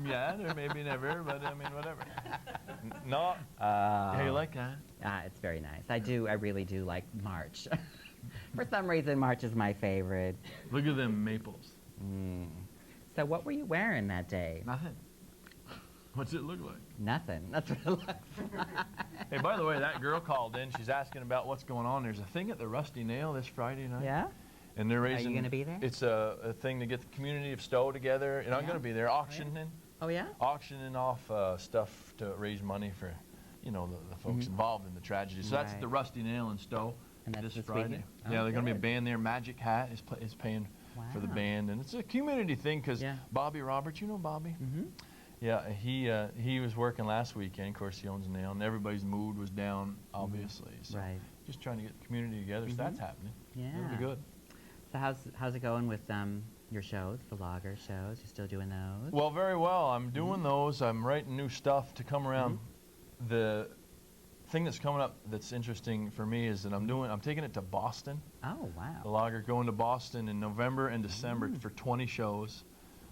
yeah, or maybe never, but I mean, whatever. No. Hey, you like that? It's very nice. I really do like March. For some reason, March is my favorite. Look at them maples. So what were you wearing that day? Nothing. What's it look like? Nothing. That's what it looks like. Hey, by the way, that girl called in. She's asking about what's going on. There's a thing at the Rusty Nail this Friday night. Yeah? And they're raising. Are you going to be there? It's a thing to get the community of Stowe together. And I'm going to be there auctioning. Oh, yeah? Auctioning off stuff to raise money for, the folks involved in the tragedy. So that's at the Rusty Nail in Stowe. And that's this Friday. weekend? Yeah, Oh, there's going to be a good. band there. Magic Hat is paying for the band, and it's a community thing because Bobby Roberts, you know Bobby? Yeah, he was working last weekend. Of course, he owns a nail, and everybody's mood was down, obviously. So Right. just trying to get the community together. So that's happening. Yeah. It'll be good. So how's it going with your shows, the logger shows? You're still doing those? Well, very well. I'm doing those. I'm writing new stuff to come around. The thing that's coming up that's interesting for me is that I'm taking it to Boston. Oh, wow. The Lager going to Boston in November and December for 20 shows.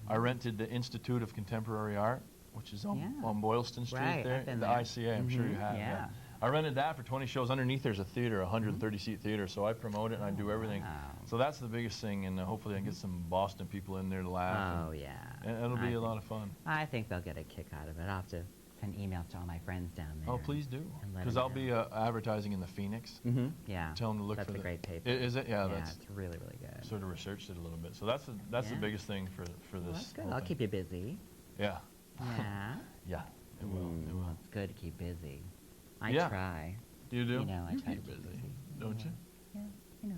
I rented the Institute of Contemporary Art, which is on Boylston Street there, I've been the there. ICA, I'm sure you have. Yeah. I rented that for 20 shows. Underneath there's a theater, a 130-seat theater, so I promote it and I do everything. So that's the biggest thing, and hopefully I can get some Boston people in there to laugh. Oh, yeah. And it'll be a lot of fun. I think they'll get a kick out of it. I'll have to send emails to all my friends down there. Oh, please do. and let Because them I'll be advertising in the Phoenix. Yeah. Tell them to look That's for a great paper. Is it? Yeah, Yeah, that's it's really, really good. sort of researched it a little bit. So that's the Yeah. biggest thing for Well, this. that's good. whole I'll thing. keep you busy. Yeah. Yeah. Yeah. It will. It will. It's good to keep busy. I Yeah. try. You do? I try You to keep keep busy, busy. don't you? Yeah, you know.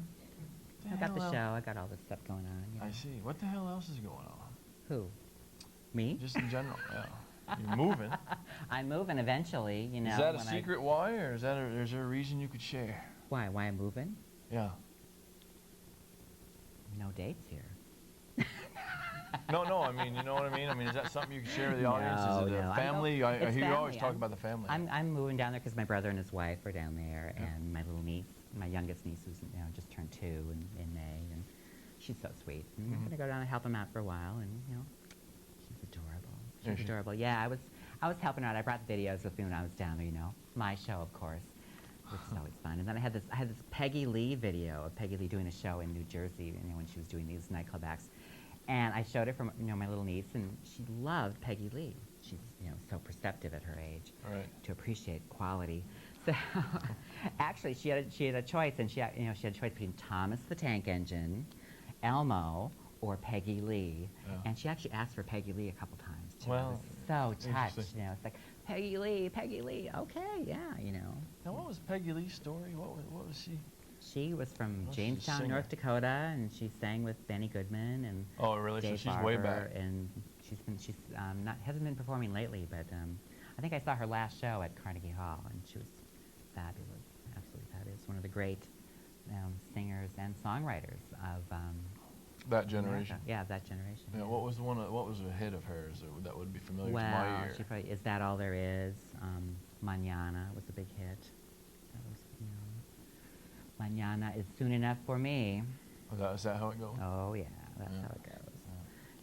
The I got the hell show. I got all this stuff going on. You know. I see. What the hell else is going on? Who? Me? Just in general, yeah. You're moving. I'm moving eventually, you know. Is that a when secret why, or is there a reason you could share? Why? Why I'm moving? Yeah. No dates here. No, I mean, you know what I mean? I mean, is that something you can share with the audience? Is it No, a family? I It's hear you always family. talk about the family. I'm moving down there because my brother and his wife are down there, and my little niece, my youngest niece, who's just turned 2 in May, and she's so sweet. And I'm gonna go down and help them out for a while, and she's adorable. Is She's she? adorable. Yeah, I was helping her out. I brought the videos with me when I was down there. My show, of course, which is always fun. And then I had this Peggy Lee video of Peggy Lee doing a show in New Jersey, when she was doing these nightclub acts. And I showed it from my little niece, and she loved Peggy Lee. She's so perceptive at her age to appreciate quality. So actually, she had a choice, and she had a choice between Thomas the Tank Engine, Elmo, or Peggy Lee. Yeah. And she actually asked for Peggy Lee a couple times too. Well, I was so touched. interesting. It's like Peggy Lee. Okay, yeah, Now, what was Peggy Lee's story? What was she? She was from Oh, she's a Jamestown, singer. North Dakota, and she sang with Benny Goodman and Oh, really? So Dave she's way Barber, back. And she's hasn't been performing lately, but I think I saw her last show at Carnegie Hall, and she was fabulous, absolutely fabulous. One of the great singers and songwriters of That generation. Yeah, that generation. Yeah. What was the one? What was a hit of hers that would be familiar to Well, my ear? she probably, Is That All There Is? Mañana was a big hit. That was, Mañana is soon enough for me. Is that how it goes? Oh yeah, that's how it goes.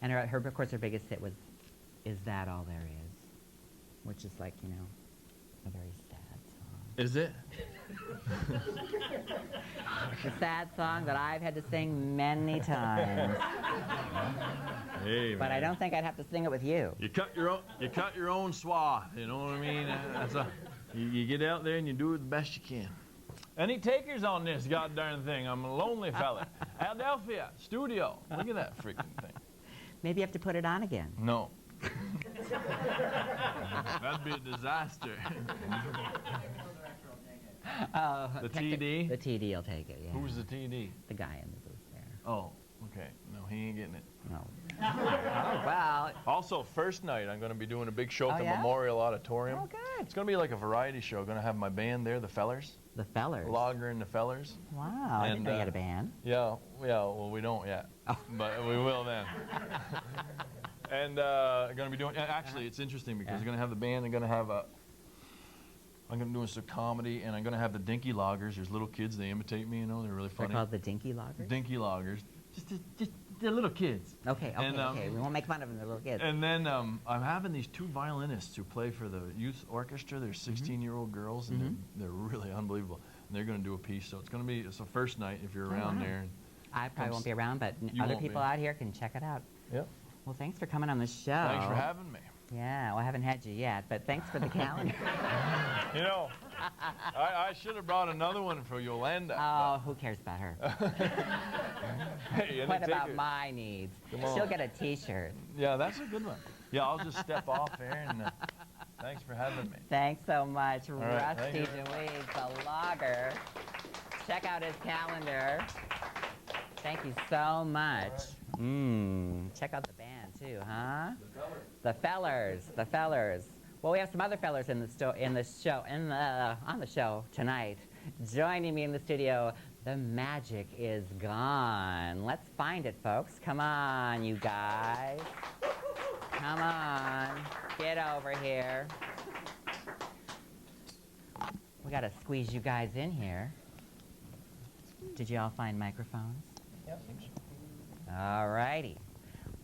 And of course, her biggest hit was "Is That All There Is," which is like a very sad song. Is it? It's a sad song that I've had to sing many times. Hey, but I don't think I'd have to sing it with you. You cut your own swath. You know what I mean? You get out there and you do it the best you can. Any takers on this goddamn thing? I'm a lonely fella. Adelphia, studio. Look at that freaking thing. Maybe you have to put it on again. No. That'd be a disaster. The TD? The TD will take it, yeah. Who's the TD? The guy in the booth there. Oh, okay. No, he ain't getting it. No. Oh, well. Also, first night, I'm going to be doing a big show at the yeah? Memorial Auditorium. Oh, good. It's going to be like a variety show. Going to have my band there, the Fellers. The Fellers? Lager and the Fellers. Wow, I didn't know you had a band. Yeah, well, we don't yet. Oh. But we will then. And going to be doing, actually, it's interesting because I'm going to have the band, I'm going to do some comedy, and I'm going to have the Dinky Loggers. There's little kids, they imitate me, they're really funny. They're called the Dinky Loggers? Dinky Loggers. Just the little kids. Okay. We won't make fun of them, they're little kids. And then I'm having these two violinists who play for the youth orchestra. They're 16-year-old girls, and they're really unbelievable. And they're going to do a piece, so it's the first night if you're around there. And I probably won't be around, but other people out here can check it out. Yep. Well, thanks for coming on the show. Thanks for having me. Yeah, well, I haven't had you yet, but thanks for the calendar. I should have brought another one for Yolanda. Oh, who cares about her? Hey, what about my needs? She'll get a T-shirt. Yeah, that's a good one. Yeah, I'll just step off there, and thanks for having me. Thanks so much, right, Rusty Dewees, the logger. Check out his calendar. Thank you so much. Check out the band too, huh? The Fellers. The Fellers. Well, we have some other fellers on the show tonight. Joining me in the studio, the magic is gone. Let's find it, folks. Come on, you guys. Come on. Get over here. We gotta squeeze you guys in here. Did you all find microphones? Yep. All righty.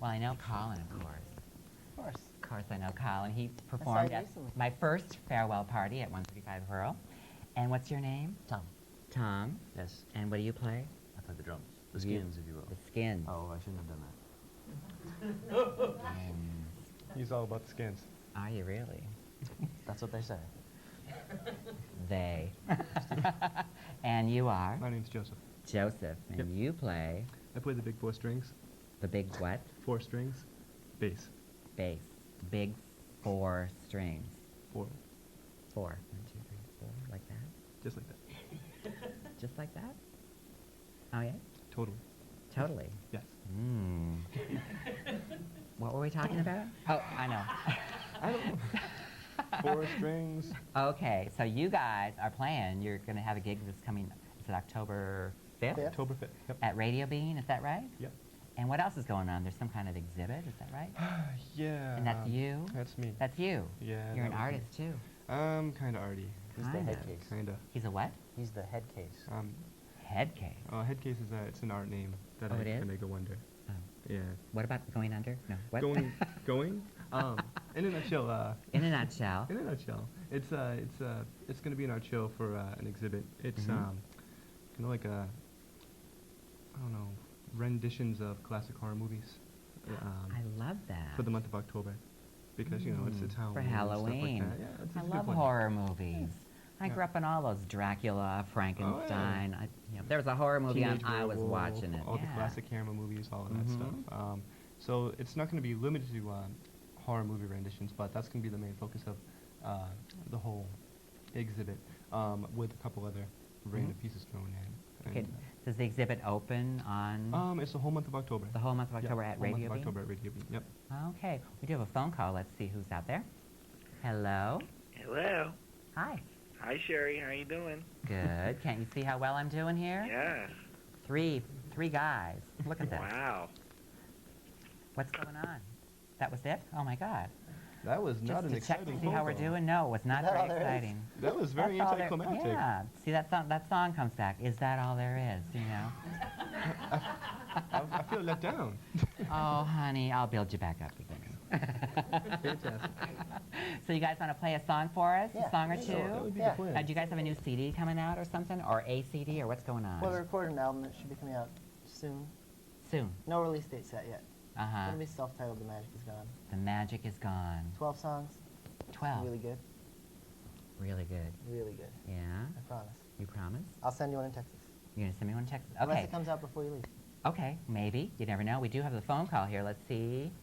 Well, I know Colin, of course. Of course. Of course, I know Colin. He performed at my first farewell party at 135 Hurl. And what's your name? Tom. Tom? Yes. And what do you play? I play the drums. The skins, if you will. The skins. Oh, I shouldn't have done that. He's all about the skins. Are you really? That's what they say. They. And you are? My name's Joseph. Joseph. And you play? I play the big 4 strings. The big what? 4 strings. Bass. Bass. Big 4 strings. 4. 4. 1, 2, 3, 4. Like that? Just like that. Just like that? Oh, yeah? Totally. Totally? Yes. What were we talking about? Oh, I know. I don't know. 4 strings. Okay, so you guys are playing. You're going to have a gig that's coming, is it October 5th? October 5th, yep. At Radio Bean, is that right? Yep. And what else is going on? There's some kind of exhibit, is that right? Yeah. And that's you? That's me. That's you? Yeah. You're an artist, too. Kind of arty. He's the head case. Kinda. He's a what? He's the head case. Head case? Head case is it's an art name that it is? I go under. Oh. Yeah. What about going under? No. What? Going? In a nutshell. In a nutshell. In a nutshell. It's going to be an art show for an exhibit. It's kind of like renditions of classic horror movies. I love that. For the month of October, because it's Halloween. For Halloween. And stuff like that. Yeah, I love horror movies. I grew up on all those Dracula, Frankenstein. Oh, yeah. There was a horror movie Teenage I was Werewolf, watching it. All the classic Hammer movies, all of that stuff. So it's not going to be limited to horror movie renditions, but that's going to be the main focus of the whole exhibit, with a couple other random pieces thrown in. Okay. Does the exhibit open on? It's the whole month of October. The whole month of October at Radio Bean? The whole month of October at Radio Bean, yep. Okay. We do have a phone call. Let's see who's out there. Hello? Hello. Hi. Hi, Cherie. How you doing? Good. Can't you see how well I'm doing here? Yes. 3, 3 guys. Look at this. Wow. What's going on? That was it? Oh my God. That was not an Just to check exciting to see how we're phone call. doing? No, it was not very exciting. That was very That's all there- anticlimactic. Yeah. See, that song comes back. Is that all there is, you know? I feel let down. Oh, honey, I'll build you back up again. Fantastic. So you guys want to play a song for us? Yeah. A song or two? Sure, that would be the plan. Do you guys have a new CD coming out or something? Or a CD? Or what's going on? Well, we recorded an album that should be coming out soon. Soon. No release date set yet. Uh-huh. It's going to be self-titled The Magic Is Gone. The magic is gone. 12 songs. 12. Really good. Really good. Really good. Yeah? I promise. You promise? I'll send you one in Texas. You're going to send me one in Texas? Unless Okay. it comes out before you leave. Okay, maybe. You never know. We do have the phone call here. Let's see.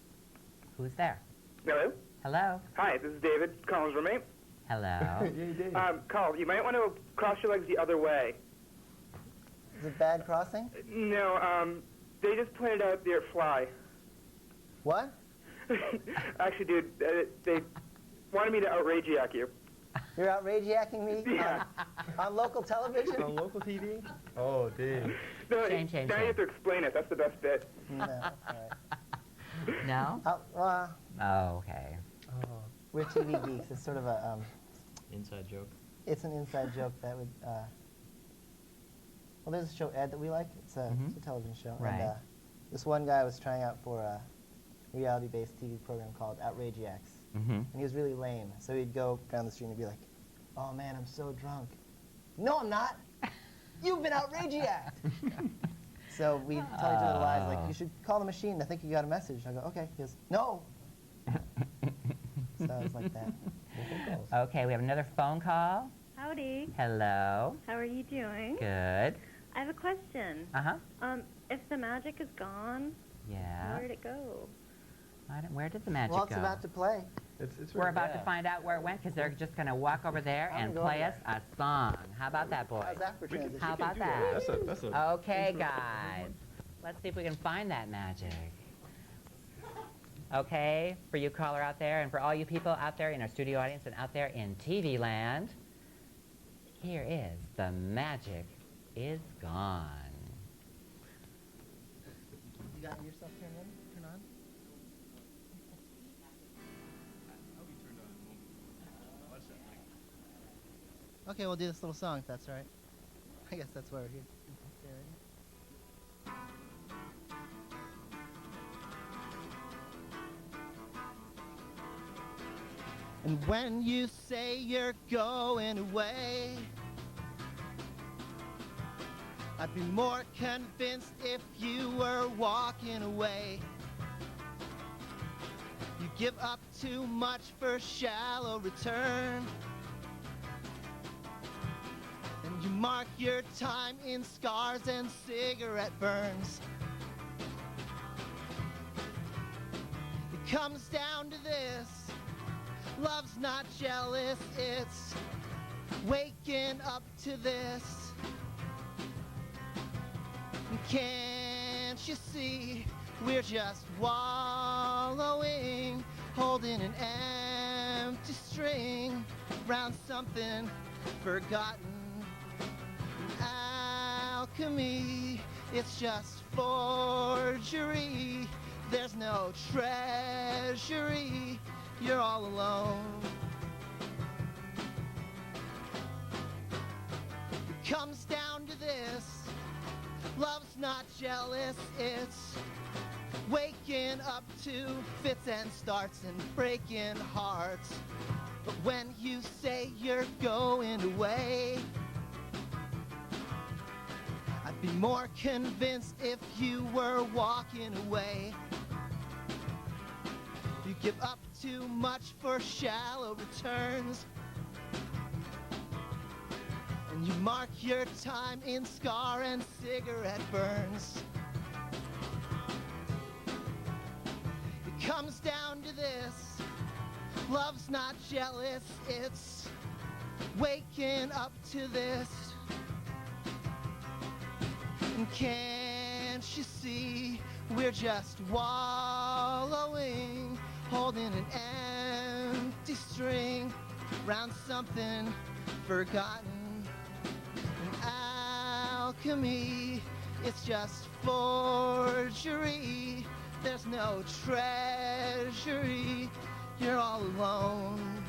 Who's there? Hello? Hello? Hi, this is David, Colin's roommate. Hello? Colin, you might want to cross your legs the other way. Is it bad crossing? No, they just pointed out their fly. What? Actually, dude, they wanted me to outrage-yak you. You're outrage-yacking me? Yeah. On local television? On local TV? Oh, Dave. No, now you have to explain it. That's the best bit. No, that's all right. No? Oh, okay. Oh, we're TV geeks. It's sort of a... Inside joke. It's an inside joke that would... well, there's a show, Ed, that we like. It's a television show. Right. And this one guy was trying out for a reality-based TV program called Outrageax. And he was really lame. So he'd go down the street and he'd be like, oh, man, I'm so drunk. No, I'm not. You've been outrageaxed. So we tell each other lies like, you should call the machine. I think you got a message. I go, okay. He goes, no. So it's like that. Okay, we have another phone call. Howdy. Hello. How are you doing? Good. I have a question. Uh-huh. If the magic is gone, Yeah. where'd it go? Where did the magic Well, it's go? about to play. We're about to find out where it went because they're just going to walk over there and go play over us a song. How about that, boys? How's that for transition? How about do that. that? That's a Okay, guys. Let's see if we can find that magic. Okay, for you caller out there and for all you people out there in our studio audience and out there in TV land, here is The Magic Is Gone. You got yourself turned on? Okay, we'll do this little song if that's all right. I guess that's why we're here. Okay, ready? And when you say you're going away, I'd be more convinced if you were walking away. You give up too much for shallow return, and you mark your time in scars and cigarette burns. It comes down to this: love's not jealous, it's waking up to this. Can't you see we're just wallowing, holding an empty string around something forgotten? Alchemy, it's just forgery. There's no treasury, you're all alone. It comes down to this: love's not jealous, it's waking up to fits and starts and breaking hearts. But when you say you're going away, I'd be more convinced if you were walking away. You give up too much for shallow returns, and you mark your time in scar and cigarette burns. It comes down to this: love's not jealous, it's waking up to this. And can't you see we're just wallowing, holding an empty string around something forgotten? Alchemy, It's just forgery. There's no treasury. You're all alone.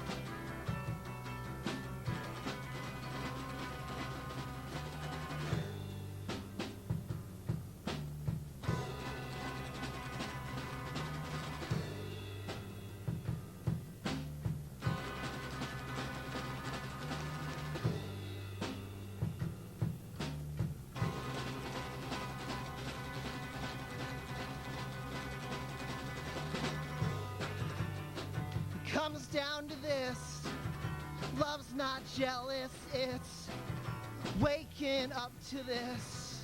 Comes down to this, love's not jealous, it's waking up to this.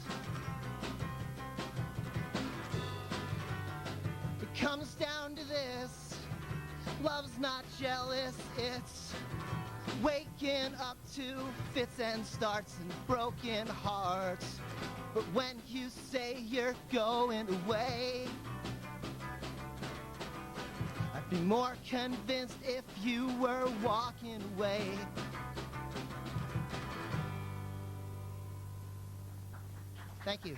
It comes down to this, love's not jealous, it's waking up to fits and starts and broken hearts. But when you say you're going away, I'd be more convinced if you were walking away. Thank you.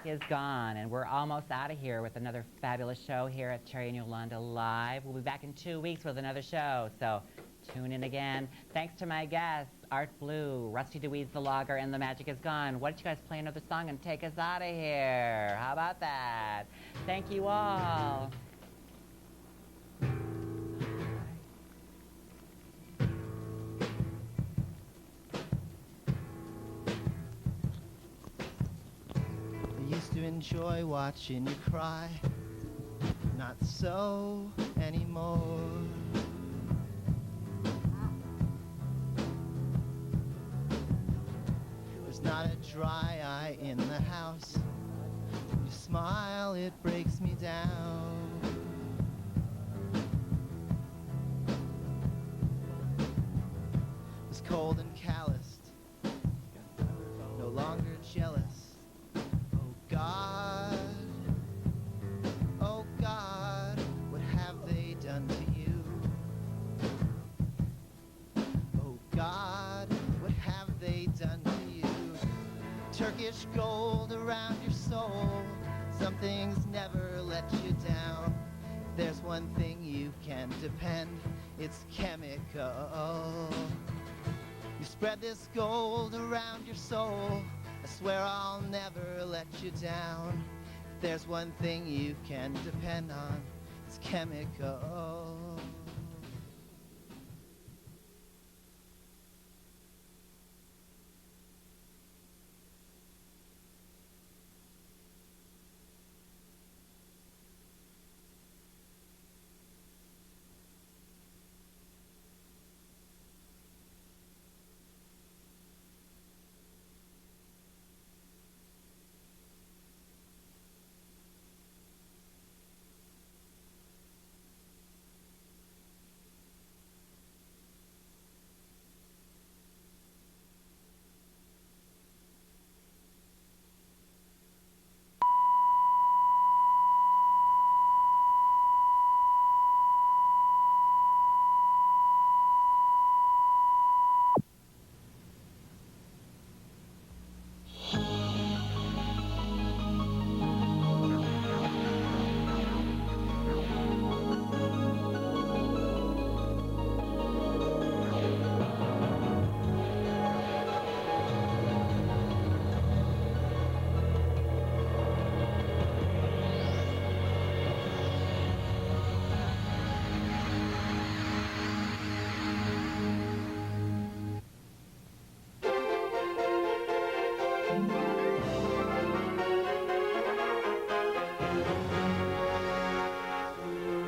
Is gone, and we're almost out of here with another fabulous show here at Cherie and Yolanda Live. We'll be back in 2 weeks with another show, so tune in again. Thanks to my guests, Art Blue, Rusty Dewees the Logger, and The Magic Is Gone. Why don't you guys play another song and take us out of here? How about that? Thank you all. To enjoy watching you cry, not so anymore. There's not a dry eye in the house. When you smile, it breaks me down. Was cold and calloused, no longer jealous. God, oh God, what have they done to you? Oh God, what have they done to you? Turkish gold around your soul, some things never let you down. If there's one thing you can depend, it's chemical. You spread this gold around your soul, I swear I'll never let you down. If there's one thing you can depend on, it's chemical.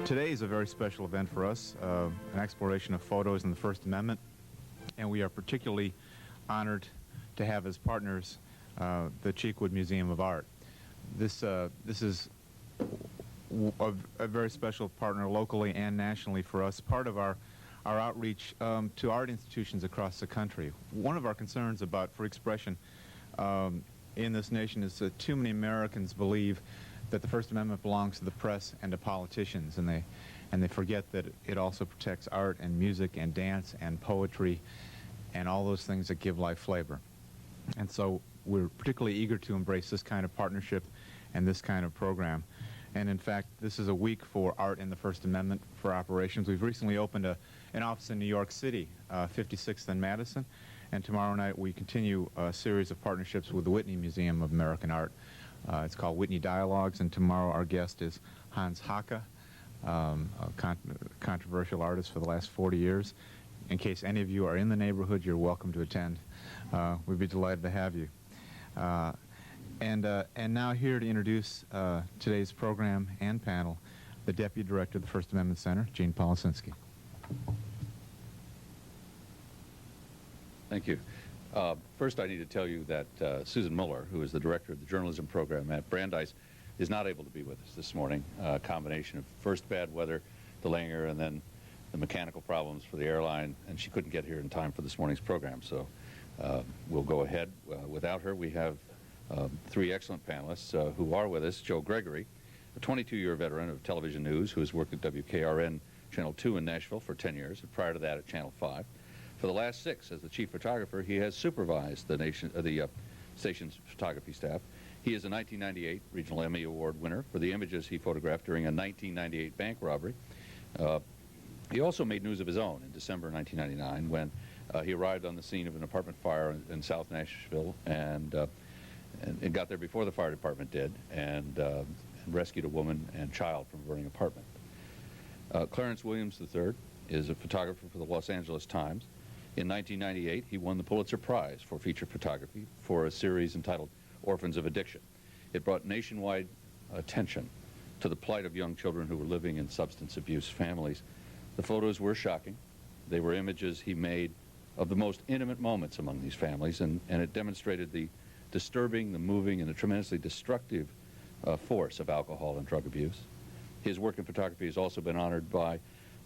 Today is a very special event for us, an exploration of photos in the First Amendment, and we are particularly honored to have as partners the Cheekwood Museum of Art. This is a very special partner locally and nationally for us, part of our outreach to art institutions across the country. One of our concerns about free expression in this nation is that too many Americans believe that the First Amendment belongs to the press and to politicians, and they forget that it also protects art and music and dance and poetry and all those things that give life flavor. And so we're particularly eager to embrace this kind of partnership and this kind of program. And in fact, this is a week for art and the First Amendment for operations. We've recently opened an office in New York City, 56th and Madison, and tomorrow night we continue a series of partnerships with the Whitney Museum of American Art. It's called Whitney Dialogues, and tomorrow our guest is Hans Haacke, a controversial artist for the last 40 years. In case any of you are in the neighborhood, you're welcome to attend. We'd be delighted to have you. And now here to introduce today's program and panel, the Deputy Director of the First Amendment Center, Gene Policinski. Thank you. First, I need to tell you that Susan Muller, who is the Director of the Journalism Program at Brandeis, is not able to be with us this morning. A combination of first bad weather delaying her and then the mechanical problems for the airline, and she couldn't get here in time for this morning's program. So we'll go ahead without her. We have three excellent panelists who are with us. Joe Gregory, a 22-year veteran of television news who has worked at WKRN Channel 2 in Nashville for 10 years, and prior to that at Channel 5. For the last 6, as the chief photographer, he has supervised the station's photography staff. He is a 1998 Regional Emmy Award winner for the images he photographed during a 1998 bank robbery. He also made news of his own in December 1999 when he arrived on the scene of an apartment fire in South Nashville and got there before the fire department did and rescued a woman and child from a burning apartment. Clarence Williams III is a photographer for the Los Angeles Times. In 1998, he won the Pulitzer Prize for feature photography for a series entitled Orphans of Addiction. It brought nationwide attention to the plight of young children who were living in substance abuse families. The photos were shocking. They were images he made of the most intimate moments among these families, and it demonstrated the disturbing, the moving, and the tremendously destructive force of alcohol and drug abuse. His work in photography has also been honored by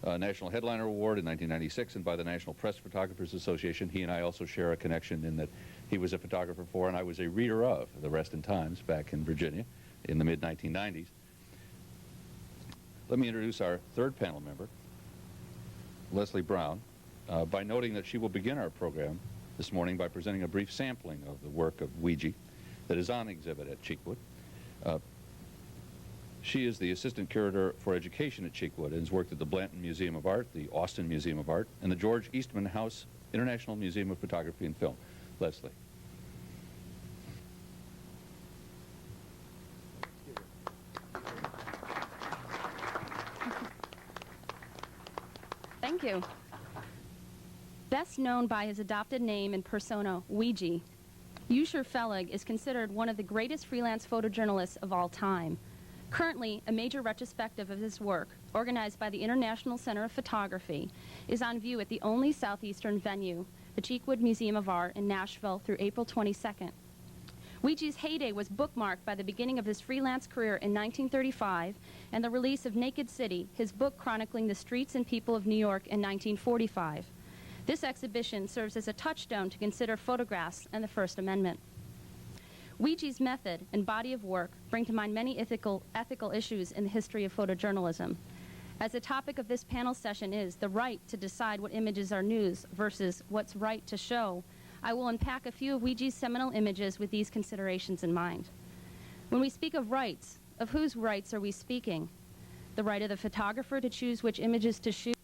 a National Headliner Award in 1996 and by the National Press Photographers Association. He and I also share a connection in that he was a photographer for and I was a reader of the Reston Times back in Virginia in the mid-1990s. Let me introduce our third panel member, Leslie Brown, by noting that she will begin our program this morning by presenting a brief sampling of the work of Ouija that is on exhibit at Cheekwood. She is the Assistant Curator for Education at Cheekwood and has worked at the Blanton Museum of Art, the Austin Museum of Art, and the George Eastman House International Museum of Photography and Film. Leslie. Thank you. Best known by his adopted name and persona, Ouija, Usher Fellig is considered one of the greatest freelance photojournalists of all time. Currently, a major retrospective of his work, organized by the International Center of Photography, is on view at the only southeastern venue, the Cheekwood Museum of Art in Nashville, through April 22nd. Ouija's heyday was bookmarked by the beginning of his freelance career in 1935 and the release of Naked City, his book chronicling the streets and people of New York in 1945. This exhibition serves as a touchstone to consider photographs and the First Amendment. Ouija's method and body of work bring to mind many ethical issues in the history of photojournalism. As the topic of this panel session is the right to decide what images are news versus what's right to show, I will unpack a few of Ouija's seminal images with these considerations in mind. When we speak of rights, of whose rights are we speaking? The right of the photographer to choose which images to shoot,